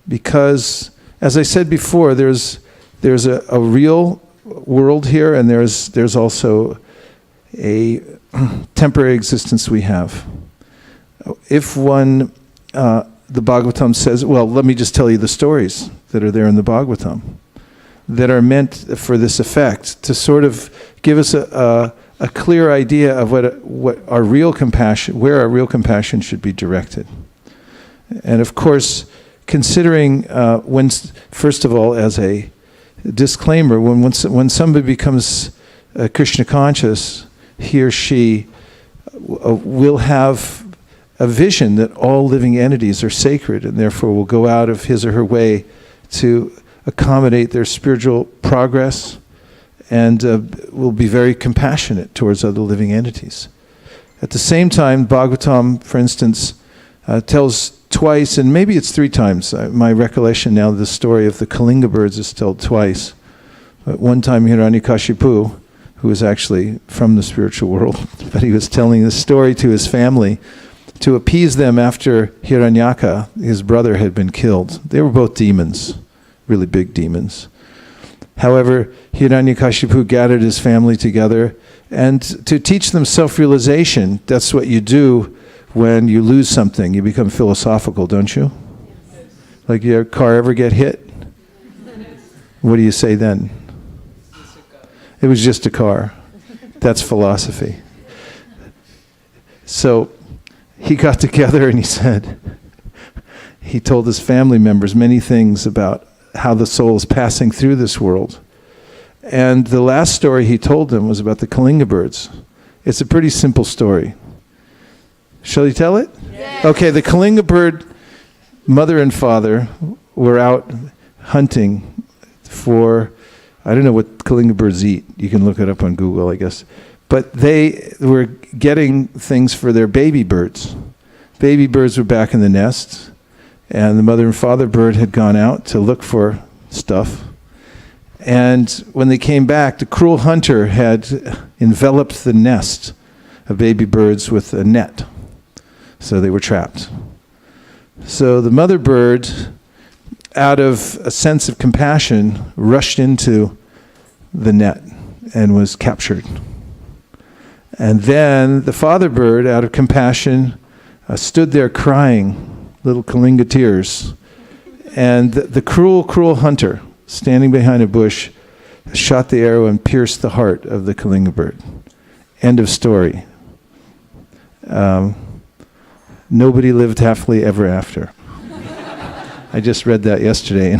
Because, as I said before, there's a real world here, and there's also a temporary existence we have. If the Bhagavatam says, well, let me just tell you the stories that are there in the Bhagavatam that are meant for this effect, to sort of give us a clear idea of what our real compassion, where our real compassion should be directed. And of course, considering first of all, as a disclaimer, when somebody becomes Krishna conscious, he or she will have a vision that all living entities are sacred, and therefore will go out of his or her way to accommodate their spiritual progress, and will be very compassionate towards other living entities. At the same time, Bhagavatam, for instance, tells twice, and maybe it's 3 times, my recollection now, the story of the Kalinga birds is told twice. But one time Hiranyakashipu, who was actually from the spiritual world, but he was telling this story to his family to appease them after Hiranyaka, his brother, had been killed. They were both demons, really big demons. However, Hiranyakashipu gathered his family together, and to teach them self-realization. That's what you do when you lose something. You become philosophical, don't you? Like, your car ever get hit? What do you say then? It was just a car. That's philosophy. So he got together and he told his family members many things about how the soul is passing through this world. And the last story he told them was about the Kalinga birds. It's a pretty simple story. Shall you tell it? Yes. Okay, the Kalinga bird mother and father were out hunting for, I don't know what Kalinga birds eat. You can look it up on Google, I guess. But they were getting things for their baby birds. Baby birds were back in the nest, And the mother and father bird had gone out to look for stuff. And when they came back, the cruel hunter had enveloped the nest of baby birds with a net. So they were trapped. So the mother bird, out of a sense of compassion, rushed into the net and was captured. And then the father bird, out of compassion, stood there crying, little Kalinga tears. And the cruel, cruel hunter, standing behind a bush, shot the arrow and pierced the heart of the Kalinga bird. End of story. Nobody lived happily ever after. I just read that yesterday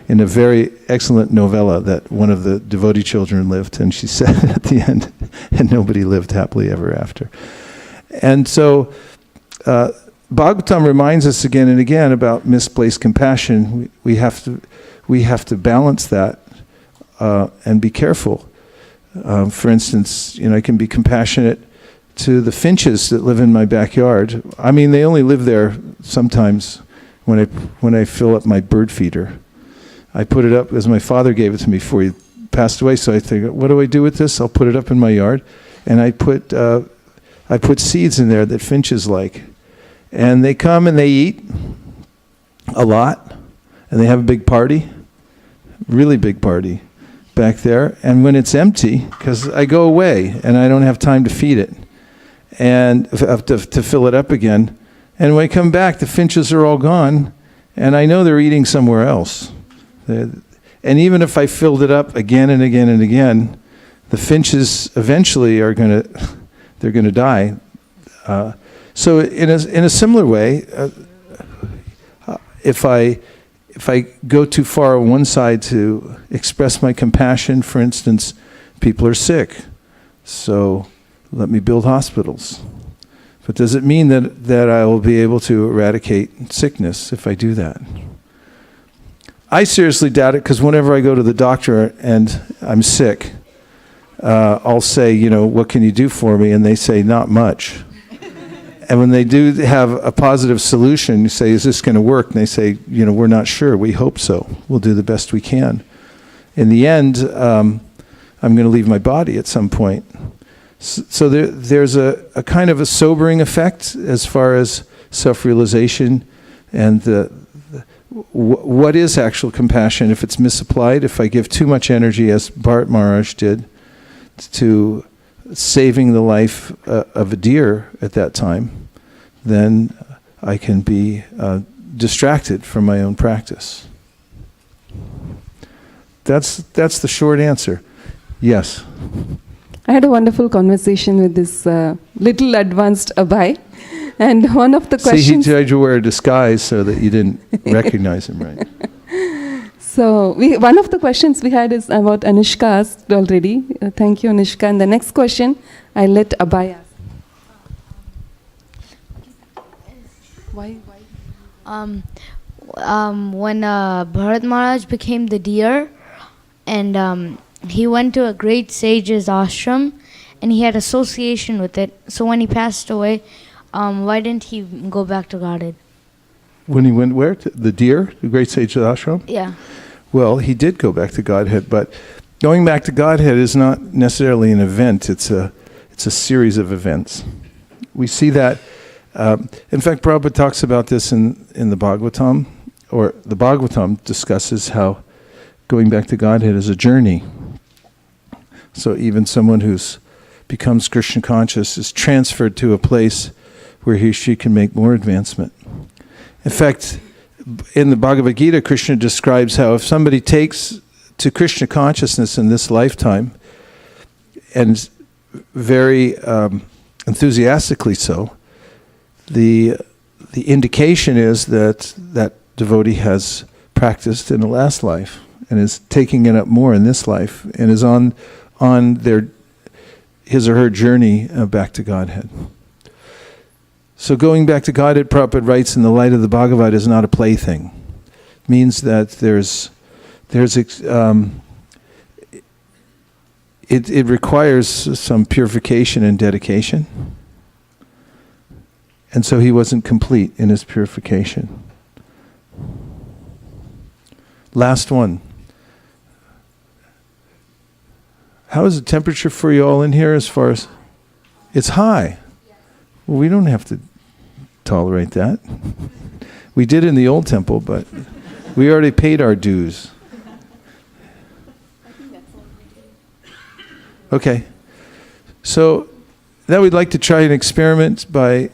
in a very excellent novella that one of the devotee children lived, and she said at the end, and nobody lived happily ever after. And so Bhagavatam reminds us again and again about misplaced compassion. We have to balance that and be careful. For instance, I can be compassionate to the finches that live in my backyard. I mean, they only live there sometimes when I fill up my bird feeder. I put it up as my father gave it to me before he passed away. So I think, what do I do with this? I'll put it up in my yard, and I put seeds in there that finches like, and they come and they eat a lot, and they have a big party, really big party back there. And when it's empty, because I go away and I don't have time to feed it, and to fill it up again. And when I come back, the finches are all gone, and I know they're eating somewhere else. And even if I filled it up again and again and again, the finches eventually they're going to die. So in a similar way, if I go too far on one side to express my compassion, for instance, people are sick, so let me build hospitals. But does it mean that I will be able to eradicate sickness if I do that? I seriously doubt it, because whenever I go to the doctor and I'm sick, I'll say, what can you do for me? And they say, not much. And when they do have a positive solution, you say, is this going to work? And they say, we're not sure. We hope so. We'll do the best we can. In the end, I'm going to leave my body at some point. So there's a kind of a sobering effect as far as self-realization and what is actual compassion if it's misapplied. If I give too much energy, as Bharat Maharaj did, to saving the life of a deer at that time, then I can be distracted from my own practice. That's the short answer. Yes. I had a wonderful conversation with this little advanced Abhay, and one of the questions... See, he tried to wear a disguise so that you didn't recognize him, right? So one of the questions we had is about Anushka asked already. Thank you, Anushka. And the next question, I'll let Abhay ask. Why? When Bharat Maharaj became the deer, and he went to a great sage's ashram, and he had association with it. So when he passed away, why didn't he go back to Godhead? When he went where? To the deer? The great sage of ashram? Yeah. Well, he did go back to Godhead, but going back to Godhead is not necessarily an event. It's a series of events. We see that. In fact, Prabhupada talks about this in the Bhagavatam, or the Bhagavatam discusses how going back to Godhead is a journey. So even someone who's becomes Krishna conscious is transferred to a place where he or she can make more advancement. In fact, in the Bhagavad Gita, Krishna describes how if somebody takes to Krishna consciousness in this lifetime, and very enthusiastically so, the indication is that that devotee has practiced in the last life and is taking it up more in this life and is on his or her journey back to Godhead. So going back to Godhead, Prabhupada writes, in the light of the Bhagavad, is not a plaything. It means that it requires some purification and dedication. And so he wasn't complete in his purification. Last one. How is the temperature for you all in here as far as... It's high. Well, we don't have to tolerate that. We did in the old temple, but we already paid our dues. Okay. So now we'd like to try an experiment by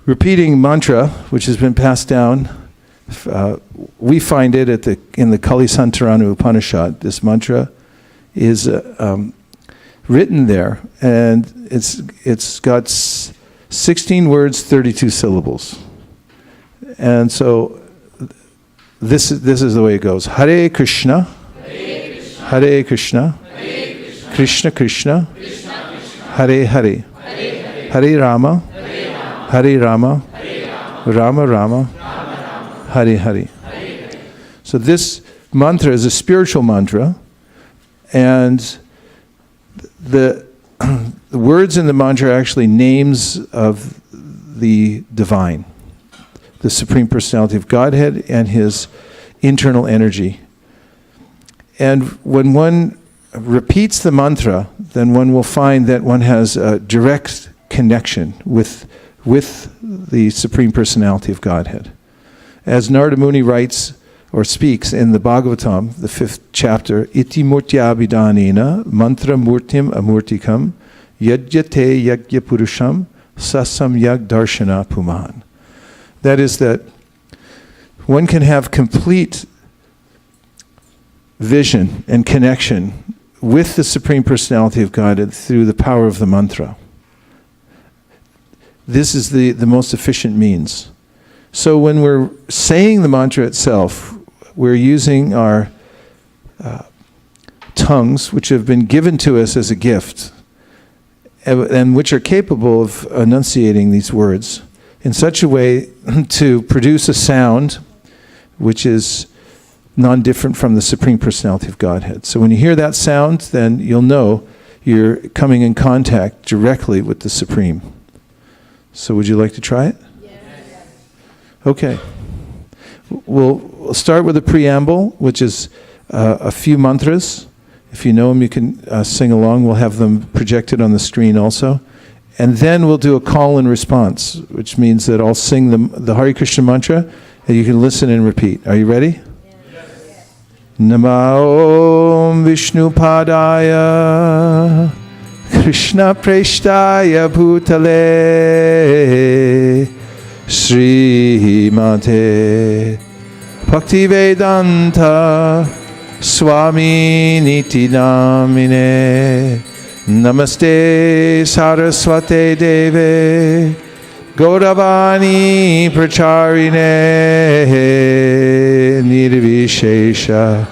repeating mantra, which has been passed down. We find it in the Kalisantaranu Upanishad. This mantra is written there, and it's got 16 words, 32 syllables. And so this is the way it goes. Hare Krishna, Hare Krishna, Krishna Krishna, Hare Hare, Hare Rama, Hare Rama, Rama Rama, Hare Hare. So this mantra is a spiritual mantra, and the words in the mantra are actually names of the divine, the Supreme Personality of Godhead and His internal energy. And when one repeats the mantra, then one will find that one has a direct connection with the Supreme Personality of Godhead. As Narada Muni writes or speaks in the Bhagavatam, the 5th chapter, Iti murtyabhidanena mantra murtim amurtikam yajyate yajya purusham sasam yag darshana puman. That is that one can have complete vision and connection with the Supreme Personality of God through the power of the mantra. This is the most efficient means. So when we're saying the mantra itself, we're using our tongues, which have been given to us as a gift, and which are capable of enunciating these words in such a way to produce a sound which is non-different from the Supreme Personality of Godhead. So when you hear that sound, then you'll know you're coming in contact directly with the Supreme. So would you like to try it? Yes. Okay. We'll start with a preamble, which is a few mantras. If you know them, you can sing along. We'll have them projected on the screen also. And then we'll do a call and response, which means that I'll sing the Hare Krishna mantra, and you can listen and repeat. Are you ready? Yes. Namo Om Vishnu Padaya Krishna Preshtaya Bhutale Sri Mate Bhaktivedanta Swami Niti Namine Namaste Saraswate Deve Gauravani Pracharine Nirvishesha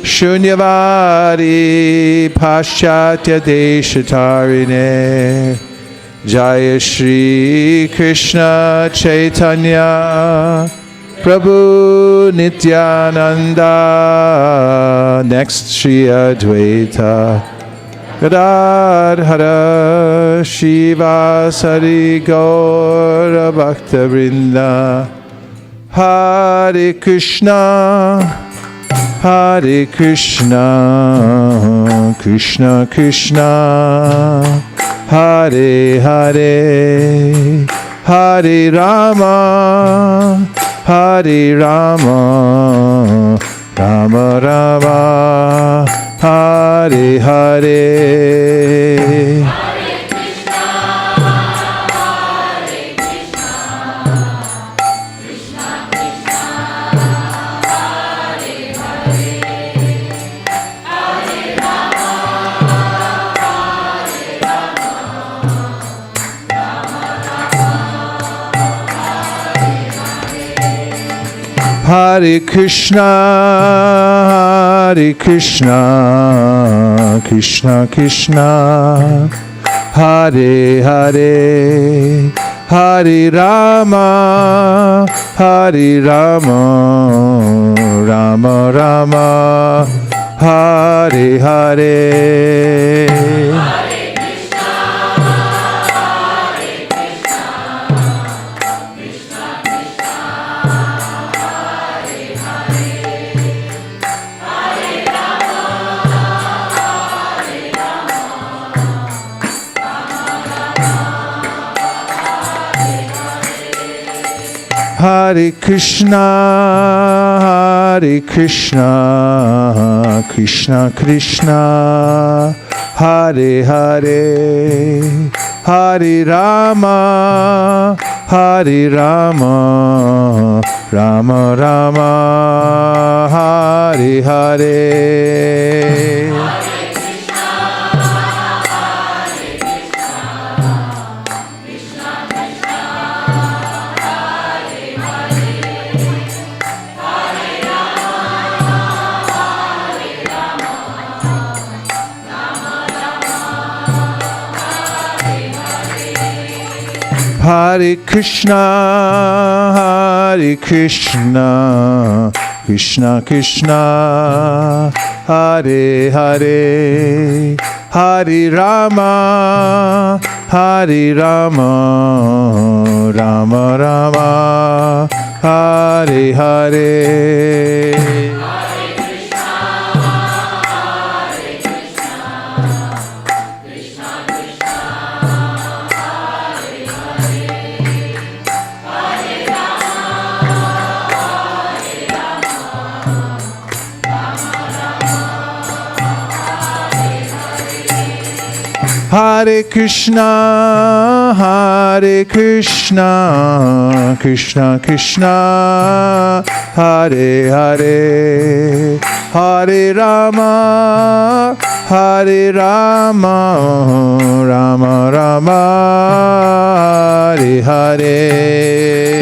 Shunyavadi Paschatya Deshatarine Jaya Shri Krishna Chaitanya Prabhu Nityananda. Next, Shri Advaita Gadadhara Shiva Sari Gaura Bhakta Vrinda. Hare Krishna, Hare Krishna, Krishna Krishna, Hare Hare, Hare Rama, Hare Rama, Rama Rama, Hare Hare. Hare Krishna, Hare Krishna, Krishna Krishna, Hare Hare, Hare Rama, Hare Rama, Rama Rama, Hare Hare. Hare Krishna, Krishna Krishna, Hare Hare, Hare Rama, Rama Rama, Hare Hare. Hare Krishna, Krishna Krishna, Hare Hare, Hare Rama, Rama Rama, Hare Hare. Hare Krishna, Krishna Krishna, Hare Hare, Hare Rama, Rama Rama, Hare Hare.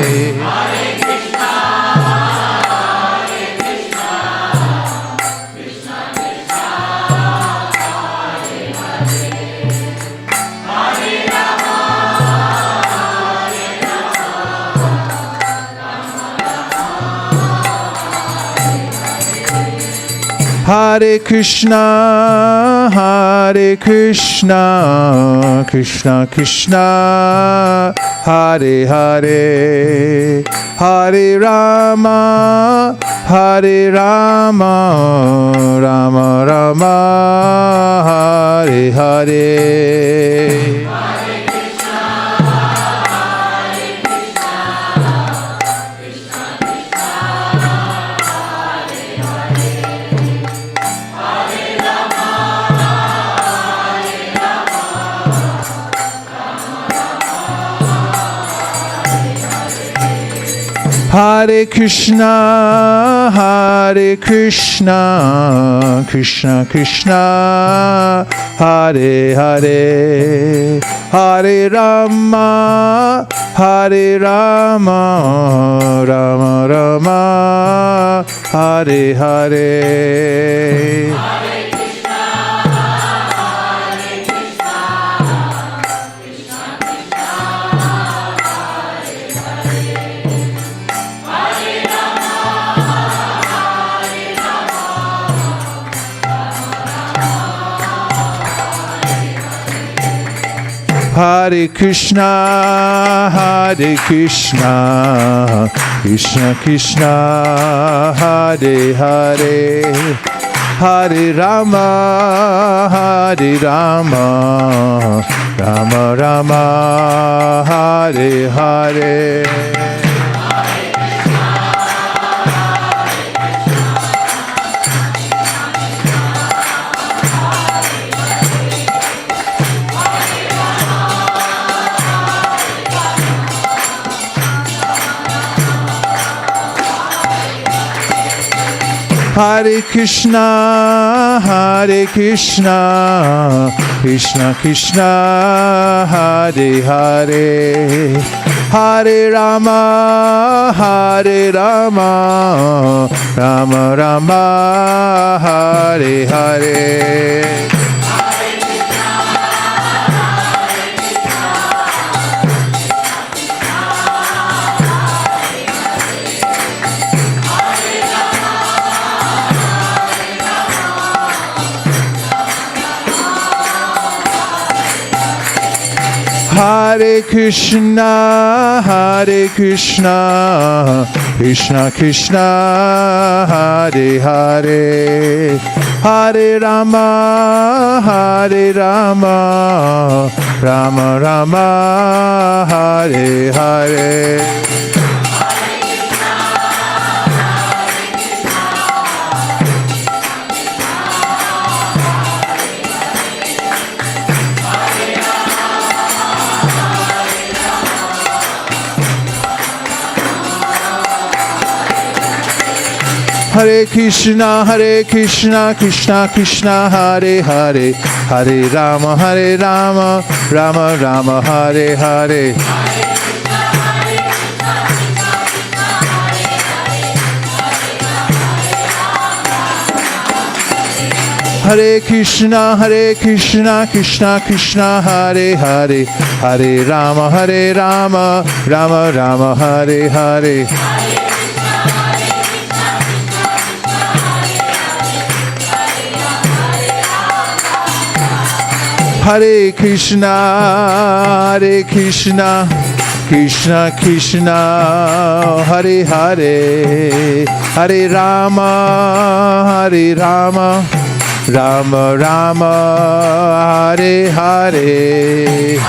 Hare Krishna, Krishna Krishna, Hare Hare, Hare Rama, Rama Rama, Hare Hare. Hare Krishna, Krishna Krishna, Hare Hare, Hare Rama, Rama Rama, Hare Hare. Hare Krishna, Krishna Krishna, Hare Hare, Hare Rama, Rama Rama, Hare Hare. Hare Krishna, Krishna Krishna, Hare Hare, Hare Rama, Rama Rama, Hare Hare. Hare Krishna, Krishna Krishna, Hare Hare, Hare Rama, Rama Rama, Hare Hare. Hare Krishna, Krishna Krishna, Hare Hare, Hare Rama, Rama Rama, Hare Hare. Hare Krishna, Krishna Krishna, Hare Hare, Hare Rama, Rama Rama, Hare Hare. Hare Krishna, Krishna Krishna, Hare Hare, Hare Rama, Rama Rama, Hare Hare.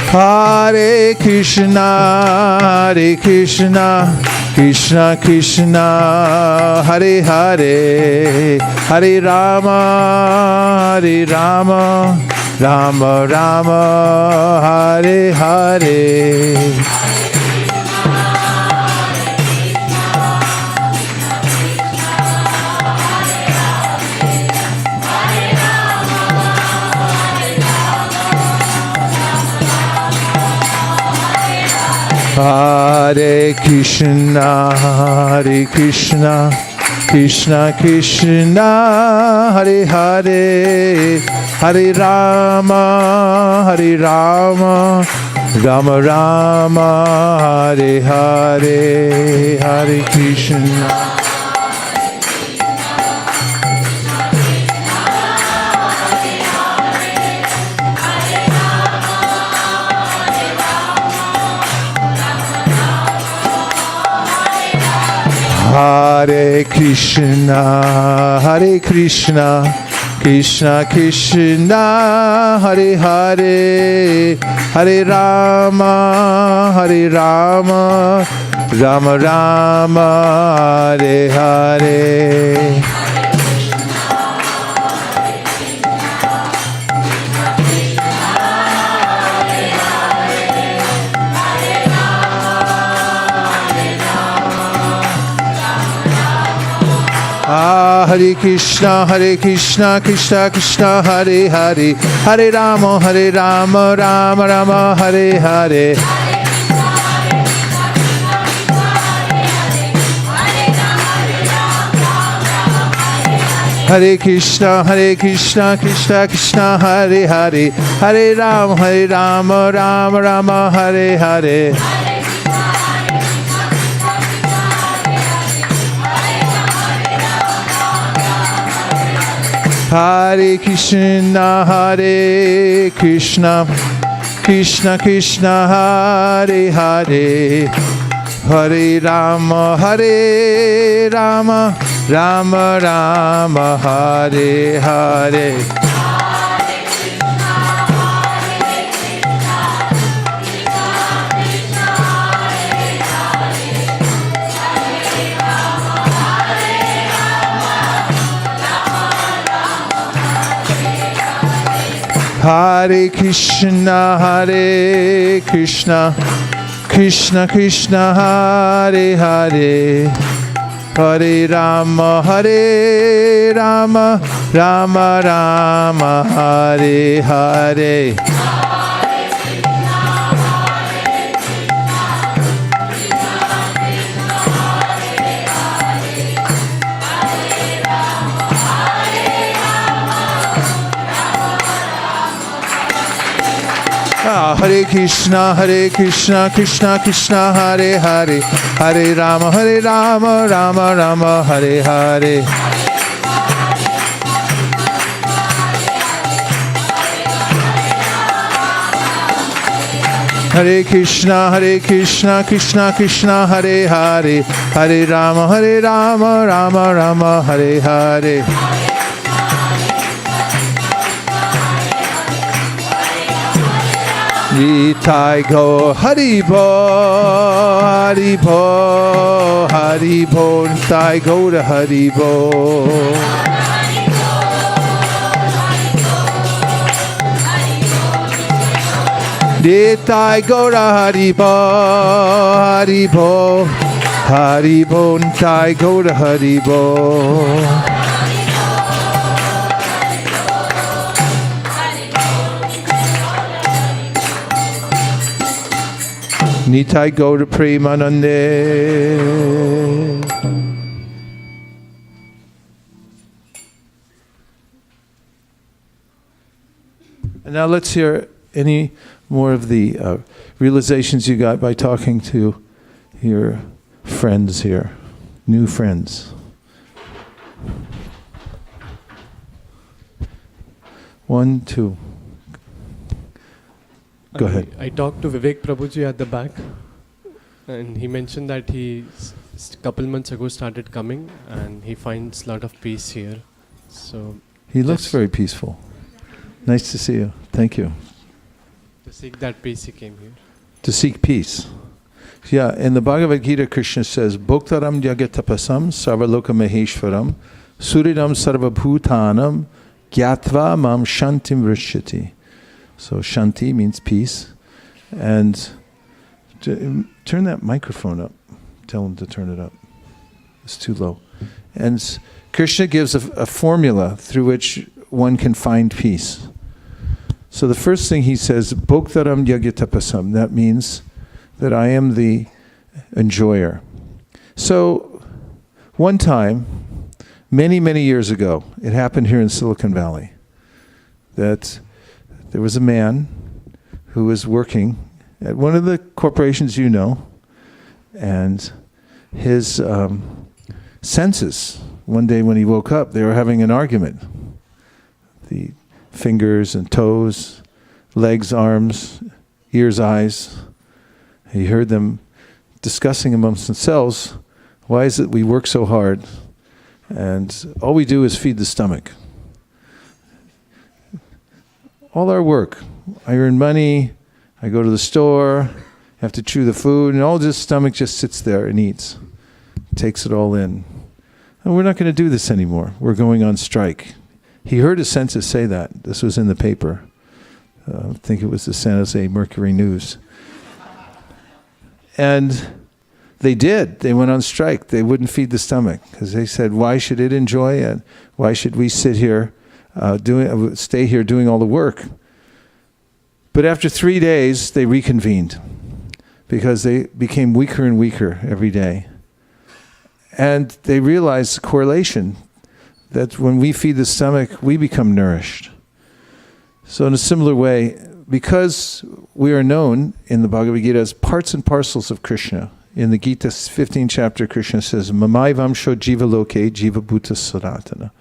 Hare Krishna, Krishna Krishna, Hare Hare, Hare Rama, Rama Rama, Hare Hare. Hare Krishna, Krishna Krishna, Hare Hare, Hare Rama, Rama Rama, Hare Hare, Hare Krishna. Hare Krishna, Krishna Krishna, Hare Hare, Hare Rama, Rama Rama, Hare Hare. Hare Krishna, Krishna Krishna, Hare Hare, Hare Rama, Rama Rama, Hare Hare. Hare Krishna, Krishna Krishna, Hare Hare, Hare Rama, Rama Rama, Hare Hare. Hare Krishna, Krishna Krishna, Hare Hare, Hare Rama, Rama Rama, Hare Hare. Hare Krishna, Krishna Krishna, Hare Hare, Hare Rama, Rama Rama, Hare Hare. Hare Krishna, Krishna Krishna, Hare Hare, Hare Rama, Rama Rama, Hare Hare. Hare Krishna, Krishna Krishna, Hare Hare, Hare Rama, Rama Rama, Hare Hare. Nitai go Haribo, Haribo, Haribo, Nitai go to Haribo. Nitai go to Haribo, Haribo, Haribo, Nitai go to Haribo. Nitai go to Premanande. And now let's hear any more of the realizations you got by talking to your friends here, new friends. One, two. Go ahead. I talked to Vivek Prabhuji at the back, and he mentioned that he couple months ago started coming, and he finds a lot of peace here. So He looks very peaceful. Nice to see you. Thank you. to seek that peace, he came here. To seek peace. Yeah, in the Bhagavad Gita, Krishna says, Bhoktaram jagatapasam sarvaloka maheshwaram suridam sarvabhutanam gyatva mam shantim vrishyati. So shanti means peace. And turn that microphone up. Tell him to turn it up. It's too low. And Krishna gives a formula through which one can find peace. So the first thing he says, Bhoktaram yagyatapasam. That means that I am the enjoyer. So one time, many, many years ago, it happened here in Silicon Valley, that there was a man who was working at one of the corporations you know, and his senses, one day when he woke up, they were having an argument. The fingers and toes, legs, arms, ears, eyes. He heard them discussing amongst themselves, why is it we work so hard and all we do is feed the stomach? All our work, I earn money, I go to the store, have to chew the food, and all this stomach just sits there and eats, takes it all in. And we're not going to do this anymore. We're going on strike. He heard his senses say that. This was in the paper. I think it was the San Jose Mercury News. And they did. They went on strike. They wouldn't feed the stomach because they said, why should it enjoy it? Why should we sit here, stay here doing all the work? But after 3 days, they reconvened because they became weaker and weaker every day. And they realized the correlation that when we feed the stomach, we become nourished. So in a similar way, because we are known in the Bhagavad Gita as parts and parcels of Krishna, in the Gita 15th chapter, Krishna says, Mamai vamsho jiva loke jiva bhuta saratana.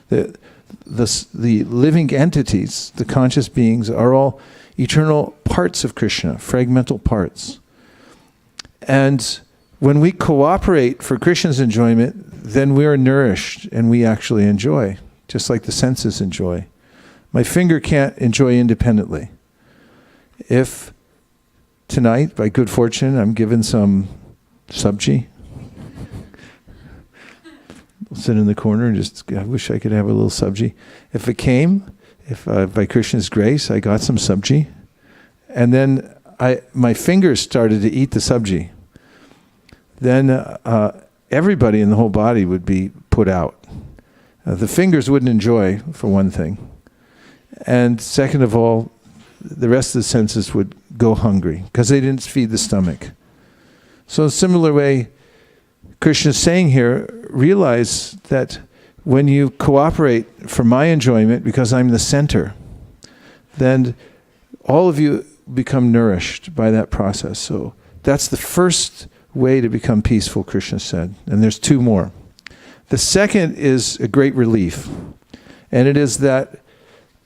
The living entities, the conscious beings, are all eternal parts of Krishna, fragmental parts. And when we cooperate for Krishna's enjoyment, then we are nourished and we actually enjoy, just like the senses enjoy. My finger can't enjoy independently. If tonight, by good fortune, I'm given some sabji, I'll sit in the corner and just, I wish I could have a little sabji. If it came, if by Krishna's grace, I got some sabji, and then my fingers started to eat the sabji, then everybody in the whole body would be put out. The fingers wouldn't enjoy, for one thing. And second of all, the rest of the senses would go hungry because they didn't feed the stomach. So in a similar way, Krishna is saying here, realize that when you cooperate for my enjoyment, because I'm the center, then all of you become nourished by that process. So that's the first way to become peaceful, Krishna said. And there's two more. The second is a great relief. And it is that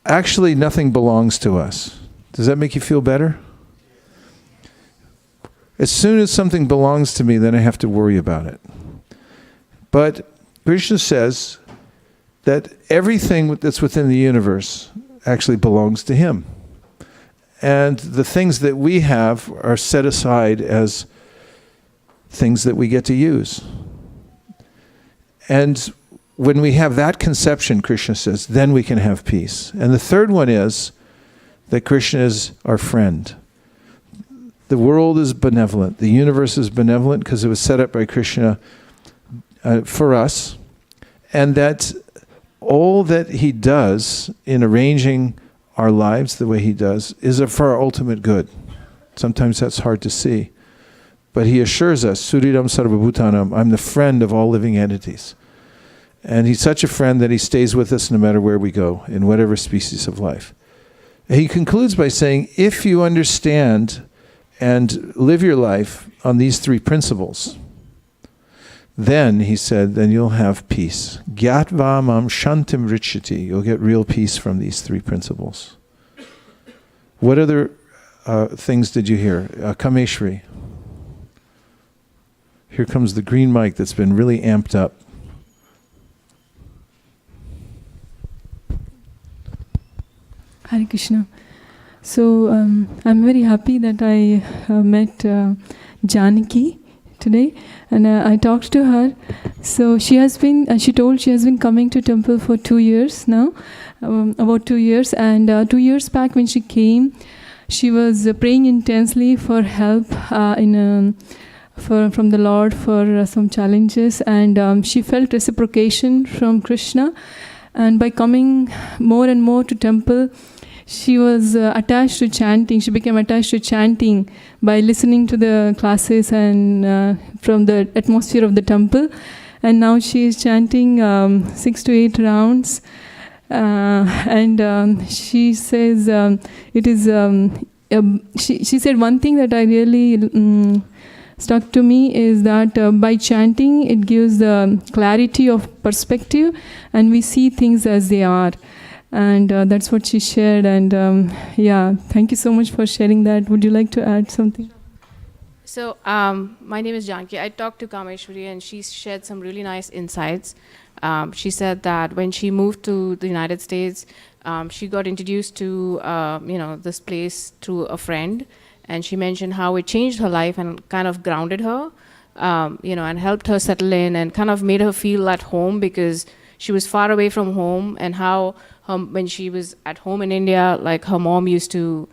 actually nothing belongs to us. Does that make you feel better? As soon as something belongs to me, then I have to worry about it. But Krishna says that everything that's within the universe actually belongs to him. And the things that we have are set aside as things that we get to use. And when we have that conception, Krishna says, then we can have peace. And the third one is that Krishna is our friend. The world is benevolent. The universe is benevolent because it was set up by Krishna for us. And that all that he does in arranging our lives the way he does is for our ultimate good. Sometimes that's hard to see. But he assures us, Suridam Sarvabhutanam, I'm the friend of all living entities. And he's such a friend that he stays with us no matter where we go, in whatever species of life. He concludes by saying, if you understand and live your life on these three principles, then, he said, then you'll have peace. Gyatva mam shantim richati. You'll get real peace from these three principles. What other things did you hear? Kameshri. Here comes the green mic that's been really amped up. Hare Krishna. So I'm very happy that I met Janaki today, and I talked to her. So she told she has been coming to temple for 2 years now, about 2 years. And 2 years back when she came, she was praying intensely for help from the Lord for some challenges, and she felt reciprocation from Krishna. And by coming more and more to temple, she was attached to chanting. She became attached to chanting by listening to the classes and from the atmosphere of the temple. And now she is chanting 6 to 8 rounds. And she says it is. She said one thing that I really stuck to me is that by chanting, it gives the clarity of perspective, and we see things as they are. And that's what she shared. And thank you so much for sharing that. Would you like to add something? So my name is Janki. I talked to Kameshwari and she shared some really nice insights. She said that when she moved to the United States, she got introduced to this place through a friend, and she mentioned how it changed her life and kind of grounded her, and helped her settle in and kind of made her feel at home because she was far away from home, and how when she was at home in India, like her mom used to,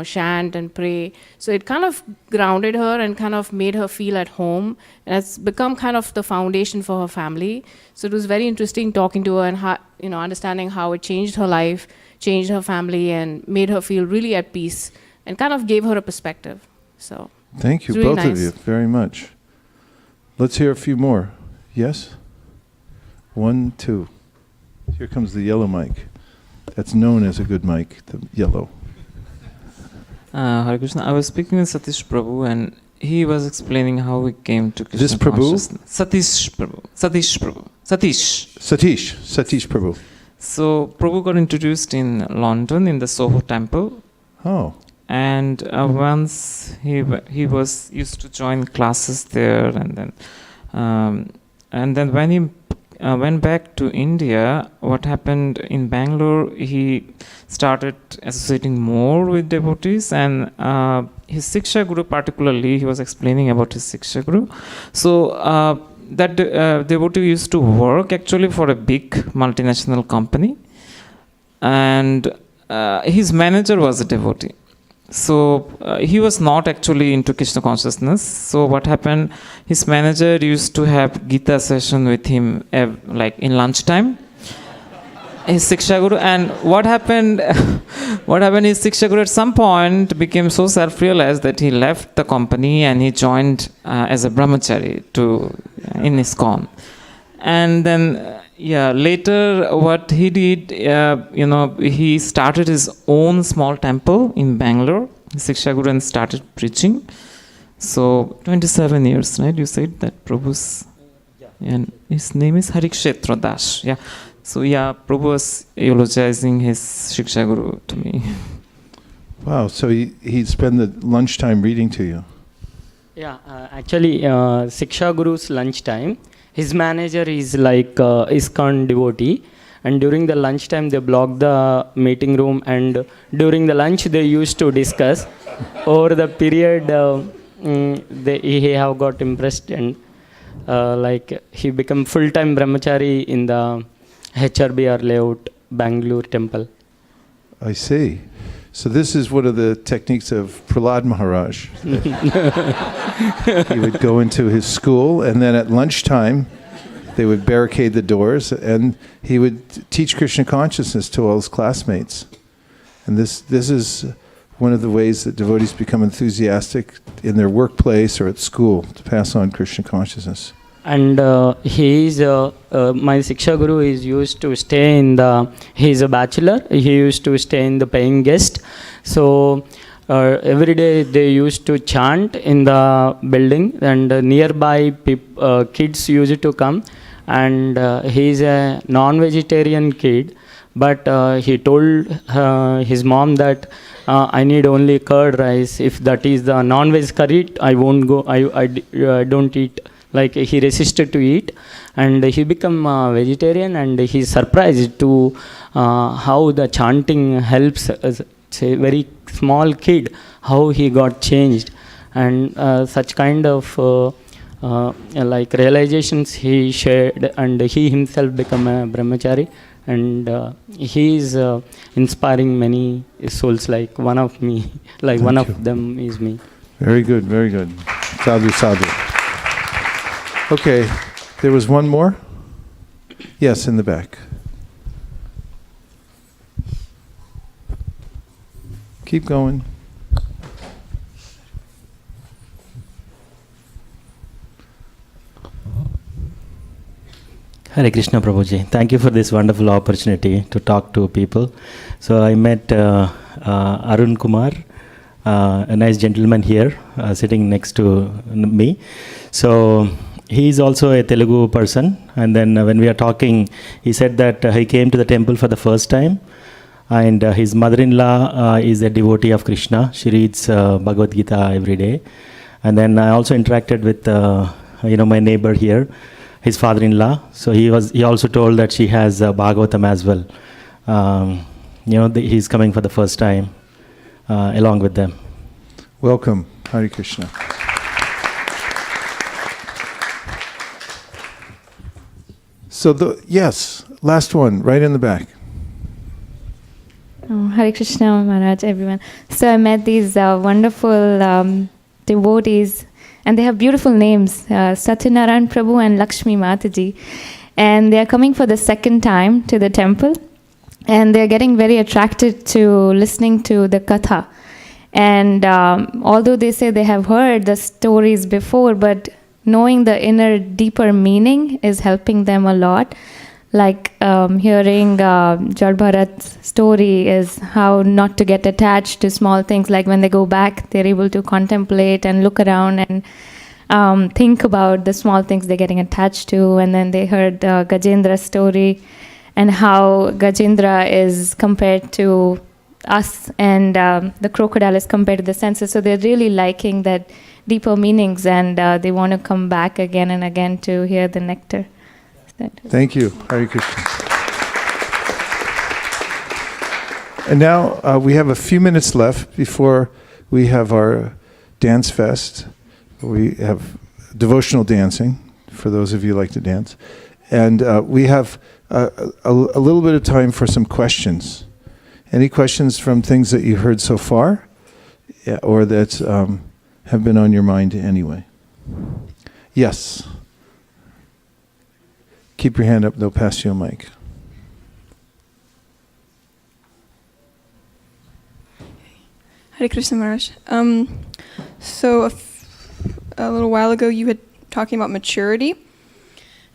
chant and pray. So it kind of grounded her and kind of made her feel at home. And it's become kind of the foundation for her family. So it was very interesting talking to her and how, understanding how it changed her life, changed her family, and made her feel really at peace, and kind of gave her a perspective. So thank you, really both of you, very much. Let's hear a few more. Yes? 1, 2. Here comes the yellow mic. That's known as a good mic, the yellow. Hare Krishna. I was speaking with Satish Prabhu, and he was explaining how we came to Krishna This Prabhu? consciousness. Satish Prabhu. Satish Prabhu. So Prabhu got introduced in London in the Soho temple. Oh. And once he used to join classes there, and then when he went back to India, what happened in Bangalore, he started associating more with devotees, and his Siksha Guru particularly, he was explaining about his Siksha Guru. So that devotee used to work actually for a big multinational company, and his manager was a devotee. So he was not actually into Krishna consciousness. So what happened, his manager used to have Gita session with him like in lunchtime, his Siksha Guru. And what happened his Siksha Guru at some point became so self-realized that he left the company and he joined as a brahmachari in ISKCON. And then later what he did, he started his own small temple in Bangalore, Siksha Guru, and started preaching. So 27 years, right? You said that Prabhu's, and his name is Vaisesika Dasa. Yeah. So Prabhu was eulogizing his Siksha Guru to me. Wow, so he'd spend the lunchtime reading to you. Yeah, actually Siksha Guru's lunchtime, his manager is like ISKCON devotee, and during the lunchtime they blocked the meeting room, and during the lunch they used to discuss. Over the period, he have got impressed, and like he become full-time brahmachari in the HRBR layout, Bangalore temple. I see. So this is one of the techniques of Prahlad Maharaj. He would go into his school, and then at lunchtime, they would barricade the doors, and he would teach Krishna consciousness to all his classmates. And this is one of the ways that devotees become enthusiastic in their workplace or at school to pass on Krishna consciousness. And he is my Siksha Guru is used to stay in the. He is a bachelor. He used to stay in the paying guest. So every day they used to chant in the building, and nearby kids used to come. And he is a non-vegetarian kid, but he told his mom that I need only curd rice. If that is the non-veg curry, I won't go. I don't eat. Like he resisted to eat, and he became vegetarian, and he's surprised to how the chanting helps a very small kid, how he got changed, and such kind of like realizations he shared, and he himself become a brahmachari, and he is inspiring many souls, like one of me, like Thank one you. of them is me. Very good, very good. Sadhu, sadhu. Okay, there was one more? Yes, in the back. Keep going. Hare Krishna Prabhuji. Thank you for this wonderful opportunity to talk to people. So I met Arun Kumar, a nice gentleman here sitting next to me. So he is also a Telugu person, and then when we are talking, he said that he came to the temple for the first time, and his mother-in-law is a devotee of Krishna. She reads Bhagavad Gita every day. And then I also interacted with my neighbor here, his father-in-law. So he also told that she has Bhagavatam as well. He's coming for the first time along with them. Welcome. Hare Krishna. So yes, last one, right in the back. Oh, Hare Krishna Maharaj, everyone. So I met these wonderful devotees, and they have beautiful names, Satyanarayan Prabhu and Lakshmi Mataji. And they are coming for the second time to the temple, and they're getting very attracted to listening to the katha. And although they say they have heard the stories before, but knowing the inner, deeper meaning is helping them a lot. Like hearing Jad Bharat's story is how not to get attached to small things. Like when they go back, they're able to contemplate and look around and think about the small things they're getting attached to. And then they heard Gajendra's story and how Gajendra is compared to us, and the crocodile is compared to the senses. So they're really liking that deeper meanings, and they want to come back again and again to hear the nectar. Thank you. Hare Krishna. And now we have a few minutes left before we have our dance fest. We have devotional dancing, for those of you who like to dance. And we have a little bit of time for some questions. Any questions from things that you heard so far, or that have been on your mind anyway? Yes. Keep your hand up, they'll pass you a mic. Hare Krishna Maharaj. So a little while ago you had talking about maturity,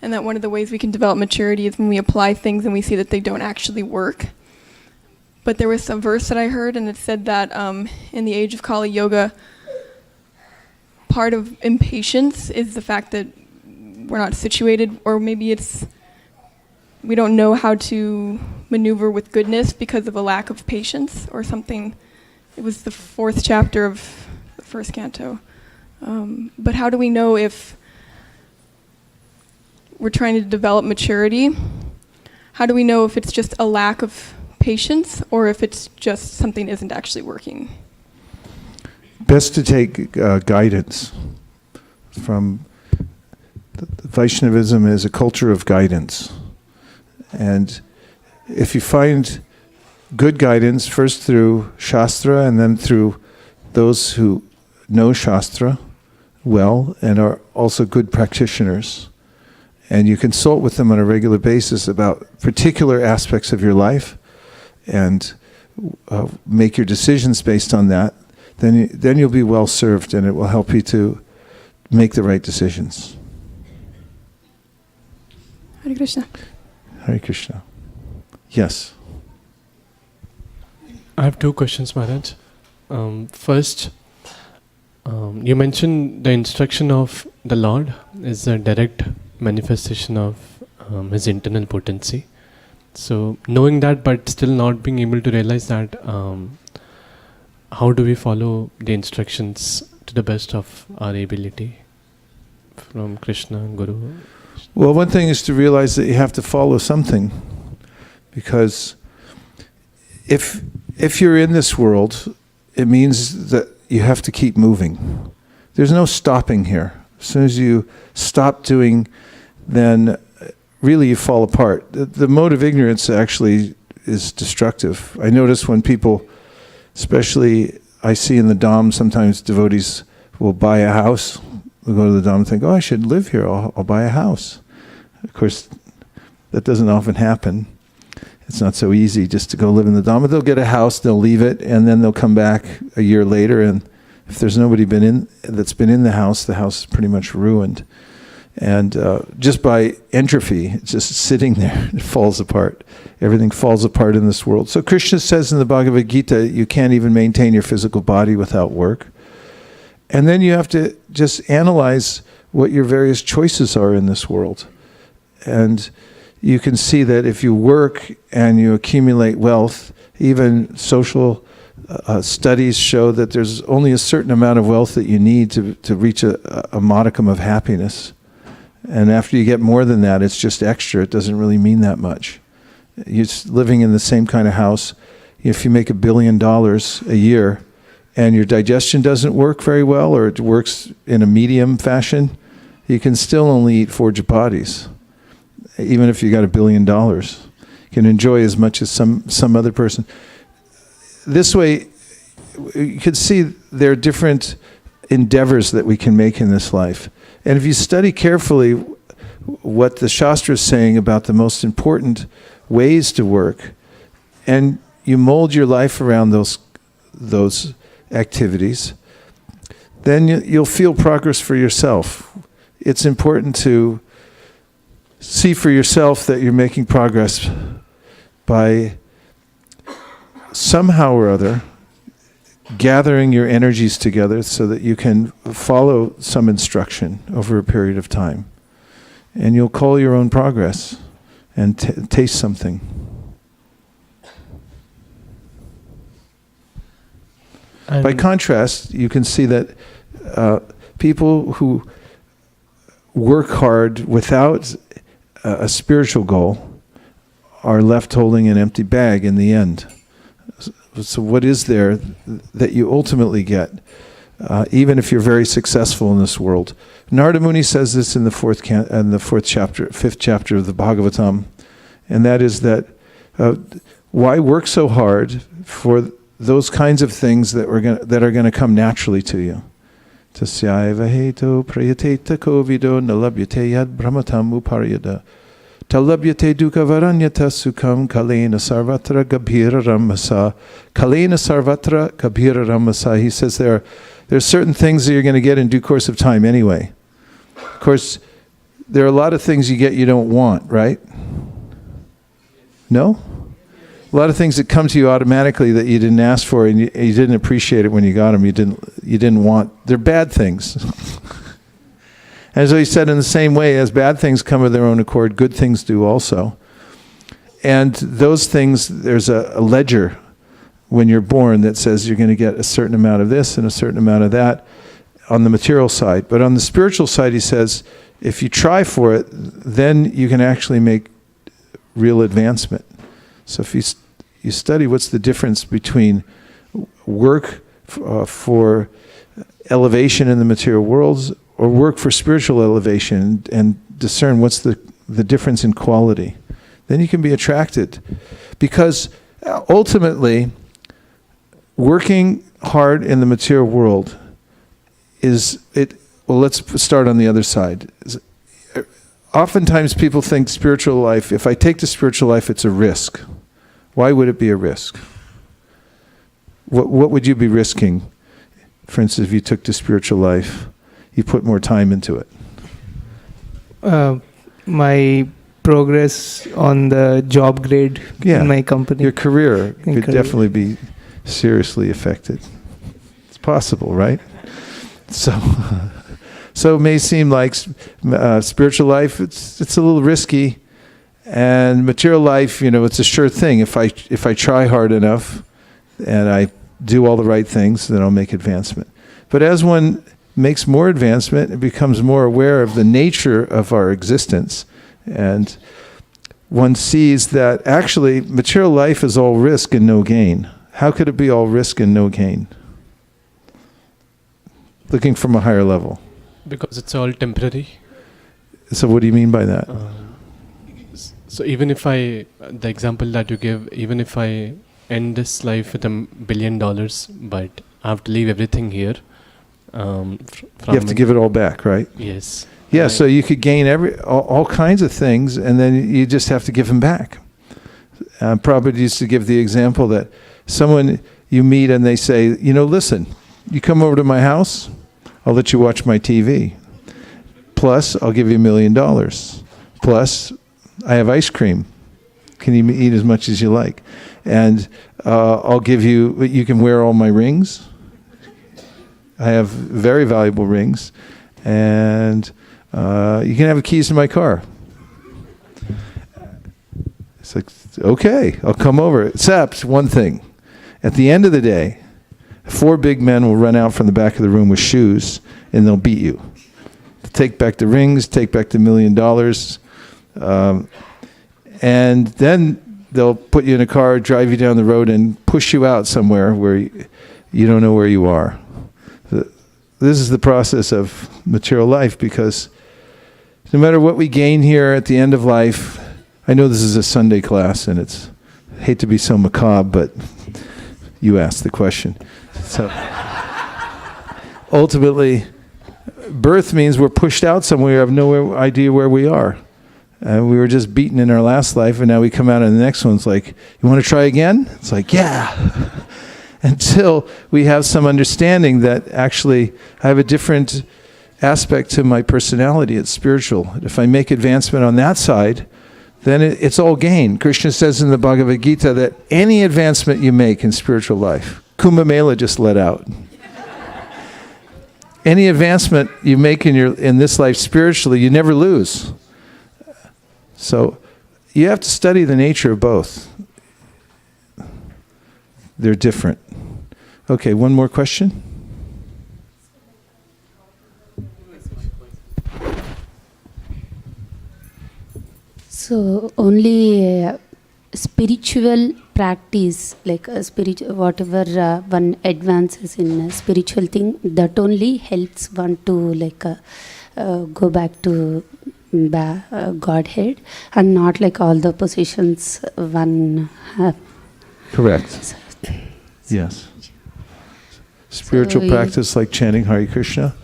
and that one of the ways we can develop maturity is when we apply things and we see that they don't actually work. But there was some verse that I heard, and it said that in the age of Kali Yoga, part of impatience is the fact that we're not situated, or maybe it's we don't know how to maneuver with goodness because of a lack of patience or something. It was the 4th chapter of the 1st canto. But how do we know if we're trying to develop maturity? how do we know if it's just a lack of patience or if it's just something isn't actually working? Best to take guidance from Vaishnavism is a culture of guidance. And if you find good guidance, first through Shastra and then through those who know Shastra well and are also good practitioners, and you consult with them on a regular basis about particular aspects of your life and make your decisions based on that, then you'll be well served, and it will help you to make the right decisions. Hare Krishna. Hare Krishna. Yes. I have two questions, Maharaj. First, you mentioned the instruction of the Lord is a direct manifestation of His internal potency. So, knowing that but still not being able to realize that, how do we follow the instructions to the best of our ability from Krishna, Guru? Well, one thing is to realize that you have to follow something, because if you're in this world, it means that you have to keep moving. There's no stopping here. As soon as you stop doing, then really you fall apart. The mode of ignorance actually is destructive. I notice when people, especially I see in the Dham, sometimes devotees will buy a house. They'll go to the Dham and think, oh, I should live here, I'll buy a house. Of course, that doesn't often happen. It's not so easy just to go live in the Dham. But they'll get a house, they'll leave it, and then they'll come back a year later, and if there's nobody that's been in the house is pretty much ruined. And just by entropy, it's just sitting there, it falls apart. Everything falls apart in this world. So Krishna says in the Bhagavad Gita, you can't even maintain your physical body without work. And then you have to just analyze what your various choices are in this world. And you can see that if you work and you accumulate wealth, even social studies show that there's only a certain amount of wealth that you need to reach a modicum of happiness. And after you get more than that, it's just extra. It doesn't really mean that much. You're living in the same kind of house. If you make $1 billion a year and your digestion doesn't work very well, or it works in a medium fashion, you can still only eat 4 chapatis. Even if you got $1 billion, you can enjoy as much as some other person. This way, you can see there are different endeavors that we can make in this life. And if you study carefully what the Shastra is saying about the most important ways to work, and you mold your life around those activities, then you'll feel progress for yourself. It's important to see for yourself that you're making progress by somehow or other gathering your energies together so that you can follow some instruction over a period of time. And you'll call your own progress and taste something. By contrast, you can see that people who work hard without a spiritual goal are left holding an empty bag in the end. So what is there that you ultimately get, even if you're very successful in this world? Narada Muni says this in the fifth chapter of the Bhagavatam, and that is that why work so hard for those kinds of things that are going to come naturally to you? Tasyaiva heto prayateta kovido nalabhyate yad brahmatam uparyada talabhyate dukkha varanyata sukham kalena sarvatra gabhira ramasa. Kalena sarvatra gabhira ramasa. He says there are certain things that you're going to get in due course of time anyway. Of course, there are a lot of things you get you don't want, right? No? A lot of things that come to you automatically that you didn't ask for, and you didn't appreciate it when you got them. You didn't want. They're bad things. And so he said, in the same way as bad things come of their own accord, good things do also. And those things, there's a ledger when you're born that says you're going to get a certain amount of this and a certain amount of that on the material side. But on the spiritual side, he says, if you try for it, then you can actually make real advancement. So if you study what's the difference between work for elevation in the material worlds or work for spiritual elevation, and discern what's the difference in quality, then you can be attracted. Because ultimately, working hard in the material world well, let's start on the other side. Oftentimes people think spiritual life, if I take the spiritual life, it's a risk. Why would it be a risk? What would you be risking? For instance, if you took the spiritual life, you put more time into it. My progress on the job grade in my company. Your career could definitely be seriously affected. It's possible, right? So it may seem like spiritual life, it's a little risky, and material life, it's a sure thing. If I try hard enough and I do all the right things, then I'll make advancement. But as one makes more advancement, it becomes more aware of the nature of our existence, and one sees that actually material life is all risk and no gain. How could it be all risk and no gain? Looking from a higher level. Because it's all temporary. So what do you mean by that? So even if the example that you give, even if I end this life with $1 billion, but I have to leave everything here. You have to give it all back, right? Yes. Yeah, so you could gain all kinds of things, and then you just have to give them back. Prabhupada used to give the example that someone you meet and they say, listen, you come over to my house, I'll let you watch my TV. Plus, I'll give you $1 million. Plus, I have ice cream. Can you eat as much as you like? And I'll give you can wear all my rings. I have very valuable rings. And you can have the keys to my car. It's like, okay, I'll come over. Except one thing. At the end of the day, 4 big men will run out from the back of the room with shoes, and they'll beat you. Take back the rings, take back the $1 million, and then they'll put you in a car, drive you down the road, and push you out somewhere where you don't know where you are. This is the process of material life, because no matter what we gain here at the end of life, I know this is a Sunday class, and I hate to be so macabre, but you asked the question. So ultimately, birth means we're pushed out somewhere. We have no idea where we are. We were just beaten in our last life, and now we come out and the next one's like, you want to try again? It's like, yeah. Until we have some understanding that actually I have a different aspect to my personality. It's spiritual. If I make advancement on that side, then it's all gain. Krishna says in the Bhagavad Gita that any advancement you make in spiritual life, Kumbh Mela just let out. Any advancement you make in this life spiritually, you never lose. So you have to study the nature of both. They're different. Okay, one more question. So only spiritual practice, like whatever one advances in a spiritual thing, that only helps one to go back to Godhead, and not like all the positions one have. Correct. Yes. Spiritual practice like chanting Hare Krishna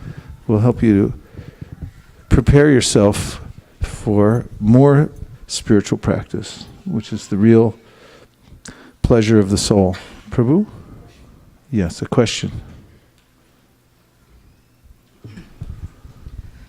will help you to prepare yourself for more spiritual practice, which is the real pleasure of the soul. Prabhu? Yes, a question.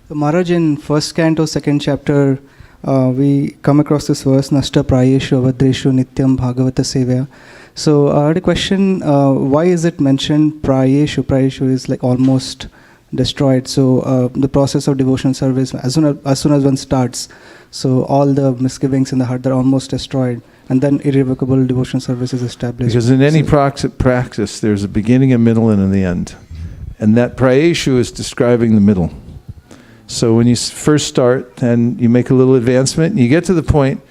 So Maharaj, in first canto, second chapter, we come across this verse, Nashta Prayeshu Avadreshu Nityam Bhagavata Sevya. So I had a question, why is it mentioned Prayeshu? Prayeshu is like almost destroyed. So the process of devotional service, as soon as one starts, so all the misgivings in the heart, they're almost destroyed. And then irrevocable devotional service is established. Because in any practice, there's a beginning, a middle, and an end. And that Prayeshu is describing the middle. So when you first start and you make a little advancement, you get to the point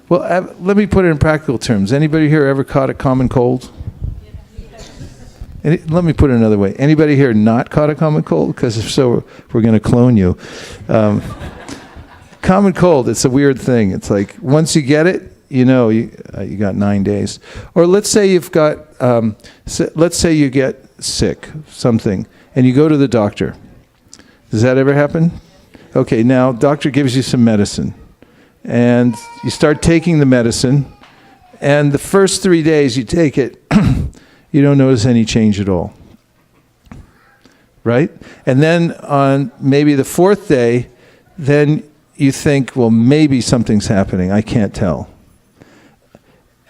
Well, let me put it in practical terms. Anybody here ever caught a common cold? Let me put it another way. Anybody here not caught a common cold? Because if so, we're going to clone you. Common cold, it's a weird thing. It's like once you get it, you know you got 9 days. Or let's say you've got, let's say you get sick, something, and you go to the doctor. Does that ever happen? Okay, now doctor gives you some medicine. And you start taking the medicine, and the first 3 days you take it, you don't notice any change at all. Right? And then on maybe the 4th day, then you think, well, maybe something's happening. I can't tell.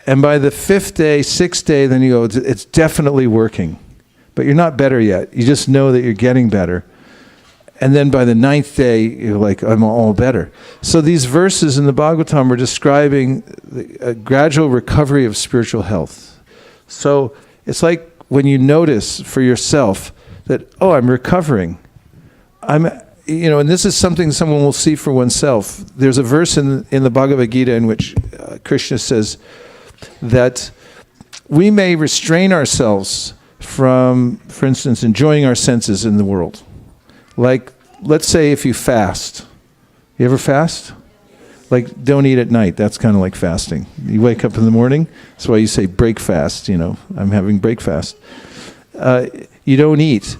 And by the 5th day, 6th day, then you go, it's definitely working. But you're not better yet. You just know that you're getting better. And then by the 9th day, you're like, I'm all better. So these verses in the Bhagavatam are describing a gradual recovery of spiritual health. So it's like when you notice for yourself that, oh, I'm recovering. And this is something someone will see for oneself. There's a verse in the Bhagavad Gita in which Krishna says that we may restrain ourselves from, for instance, enjoying our senses in the world. Like, let's say if you fast. You ever fast? Like, don't eat at night. That's kind of like fasting. You wake up in the morning. That's why you say break fast. I'm having break fast. You don't eat.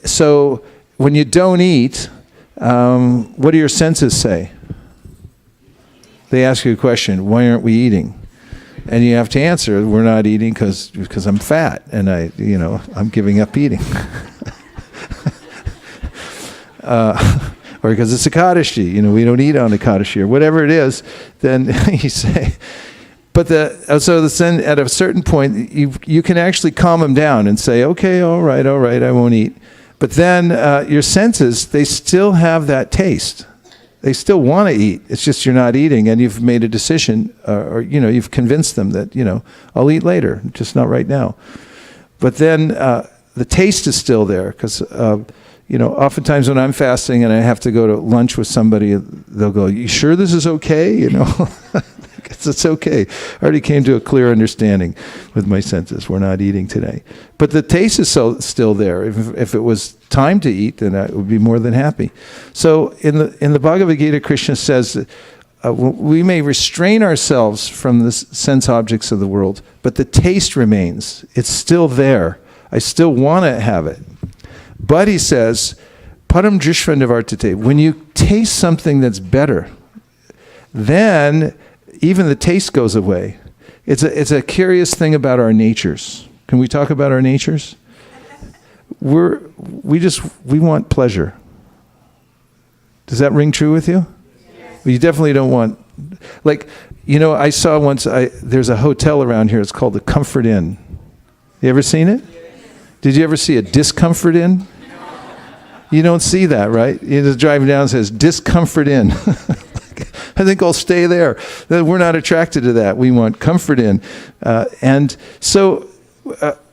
So when you don't eat, what do your senses say? They ask you a question. Why aren't we eating? And you have to answer, we're not eating because I'm fat and I'm giving up eating. Or because it's Ekadashi, we don't eat on Ekadashi, or whatever it is, then you say. But then at a certain point, you can actually calm them down and say, okay, all right, I won't eat. But then your senses, they still have that taste. They still want to eat. It's just you're not eating, and you've made a decision, or you've convinced them that, I'll eat later, just not right now. But then the taste is still there, because oftentimes when I'm fasting and I have to go to lunch with somebody, they'll go, you sure this is okay? It's okay. I already came to a clear understanding with my senses. We're not eating today. But the taste is still there. If it was time to eat, then I would be more than happy. So in the Bhagavad Gita, Krishna says that we may restrain ourselves from the sense objects of the world, but the taste remains. It's still there. I still want to have it. But he says, Param Drishvandavartate, when you taste something that's better, then even the taste goes away. It's a curious thing about our natures. Can we talk about our natures? We want pleasure. Does that ring true with you? Yes. You definitely don't want, I saw once, there's a hotel around here, it's called the Comfort Inn. You ever seen it? Did you ever see a Discomfort Inn? You don't see that, right? You're just driving down and says, Discomfort Inn. I think I'll stay there. We're not attracted to that. We want Comfort Inn. And so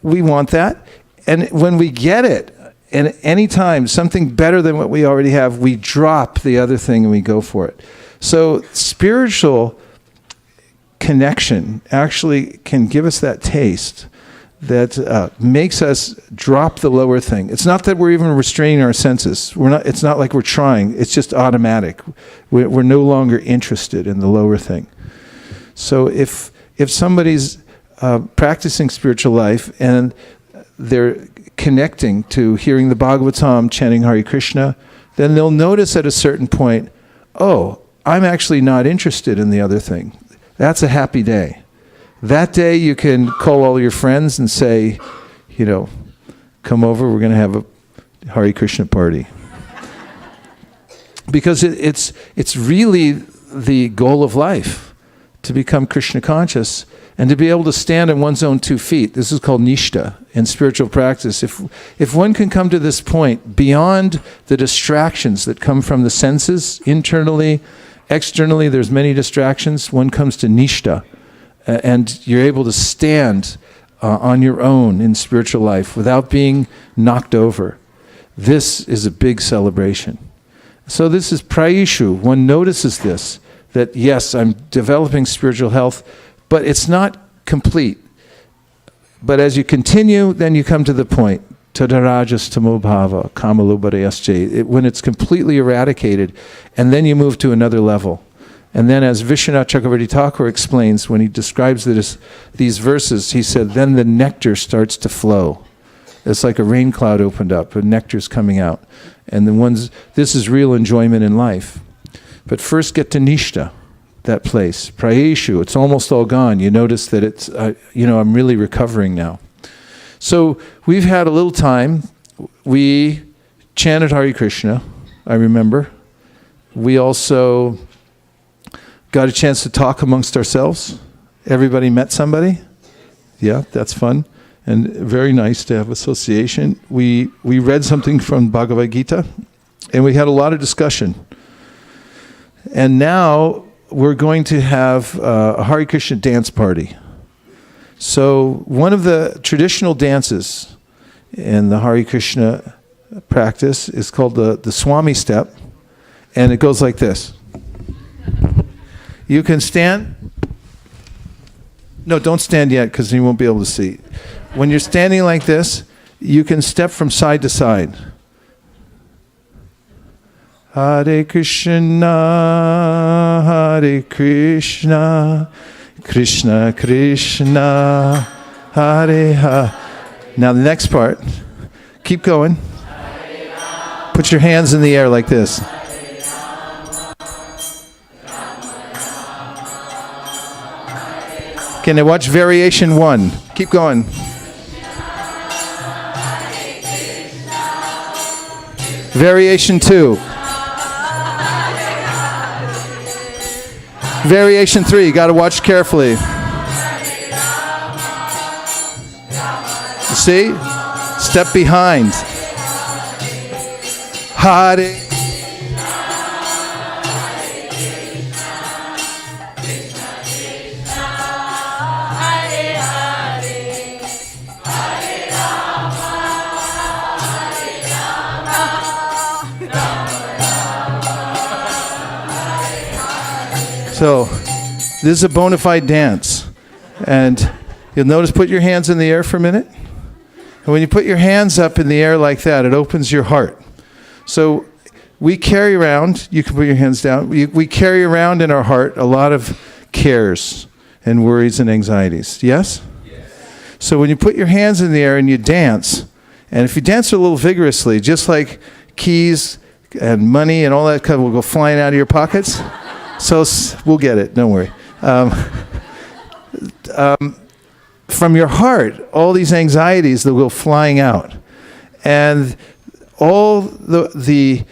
we want that. And when we get it, and any time something better than what we already have, we drop the other thing and we go for it. So spiritual connection actually can give us that taste that makes us drop the lower thing. It's not that we're even restraining our senses. It's not like we're trying. It's just automatic. We're no longer interested in the lower thing. So if somebody's practicing spiritual life and they're connecting to hearing the Bhagavatam, chanting Hare Krishna, then they'll notice at a certain point, oh, I'm actually not interested in the other thing. That's a happy day. That day you can call all your friends and say, come over, we're going to have a Hare Krishna party. Because it's really the goal of life, to become Krishna conscious and to be able to stand on one's own 2 feet. This is called nishta in spiritual practice. If one can come to this point beyond the distractions that come from the senses, internally, externally, there's many distractions, one comes to nishta. And you're able to stand on your own in spiritual life without being knocked over. This is a big celebration. So this is prayishu. One notices this, that yes, I'm developing spiritual health, but it's not complete. But as you continue, then you come to the point, tadarajas tamobhava, kamalubharayasche, when it's completely eradicated, and then you move to another level. And then as Vishwanath Chakravarti Thakur explains, when he describes these verses, he said, then the nectar starts to flow. It's like a rain cloud opened up, and nectar's coming out. And this is real enjoyment in life. But first get to Nishta, that place. Prayeshu, it's almost all gone. You notice that it's, I'm really recovering now. So we've had a little time. We chanted Hare Krishna, I remember. We also got a chance to talk amongst ourselves. Everybody met somebody. Yeah, that's fun. And very nice to have association. We read something from Bhagavad Gita, and we had a lot of discussion. And now we're going to have a Hare Krishna dance party. So one of the traditional dances in the Hare Krishna practice is called the Swami step, and it goes like this. You can stand. No, don't stand yet because you won't be able to see. When you're standing like this, you can step from side to side. Hare Krishna, Hare Krishna, Krishna Krishna, Hare Hare. Now the next part. Keep going. Put your hands in the air like this. Okay, now watch variation 1. Keep going. Variation 2. Variation 3, you got to watch carefully. You see? Step behind. Hare. So, this is a bona fide dance. And you'll notice, put your hands in the air for a minute. And when you put your hands up in the air like that, it opens your heart. So, we carry around, you can put your hands down, we carry around in our heart a lot of cares and worries and anxieties. Yes? Yes. So, when you put your hands in the air and you dance, and if you dance a little vigorously, just like keys and money and all that kind of will go flying out of your pockets. So we'll get it, don't worry. From your heart, all these anxieties that will go flying out. And all the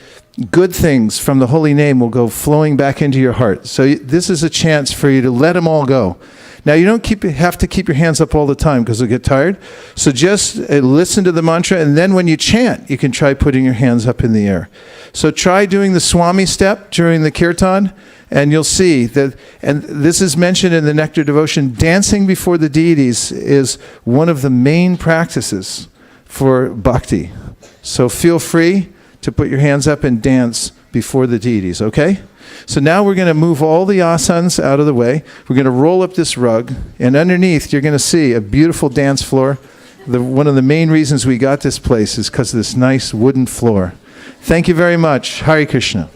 good things from the holy name will go flowing back into your heart. So this is a chance for you to let them all go. Now you don't have to keep your hands up all the time because you'll get tired. So just listen to the mantra, and then when you chant, you can try putting your hands up in the air. So try doing the Swami step during the kirtan, and you'll see that, and this is mentioned in the Nectar Devotion, dancing before the deities is one of the main practices for bhakti. So feel free to put your hands up and dance before the deities, okay? So now we're going to move all the asanas out of the way. We're going to roll up this rug, and underneath you're going to see a beautiful dance floor. One of the main reasons we got this place is because of this nice wooden floor. Thank you very much. Hare Krishna.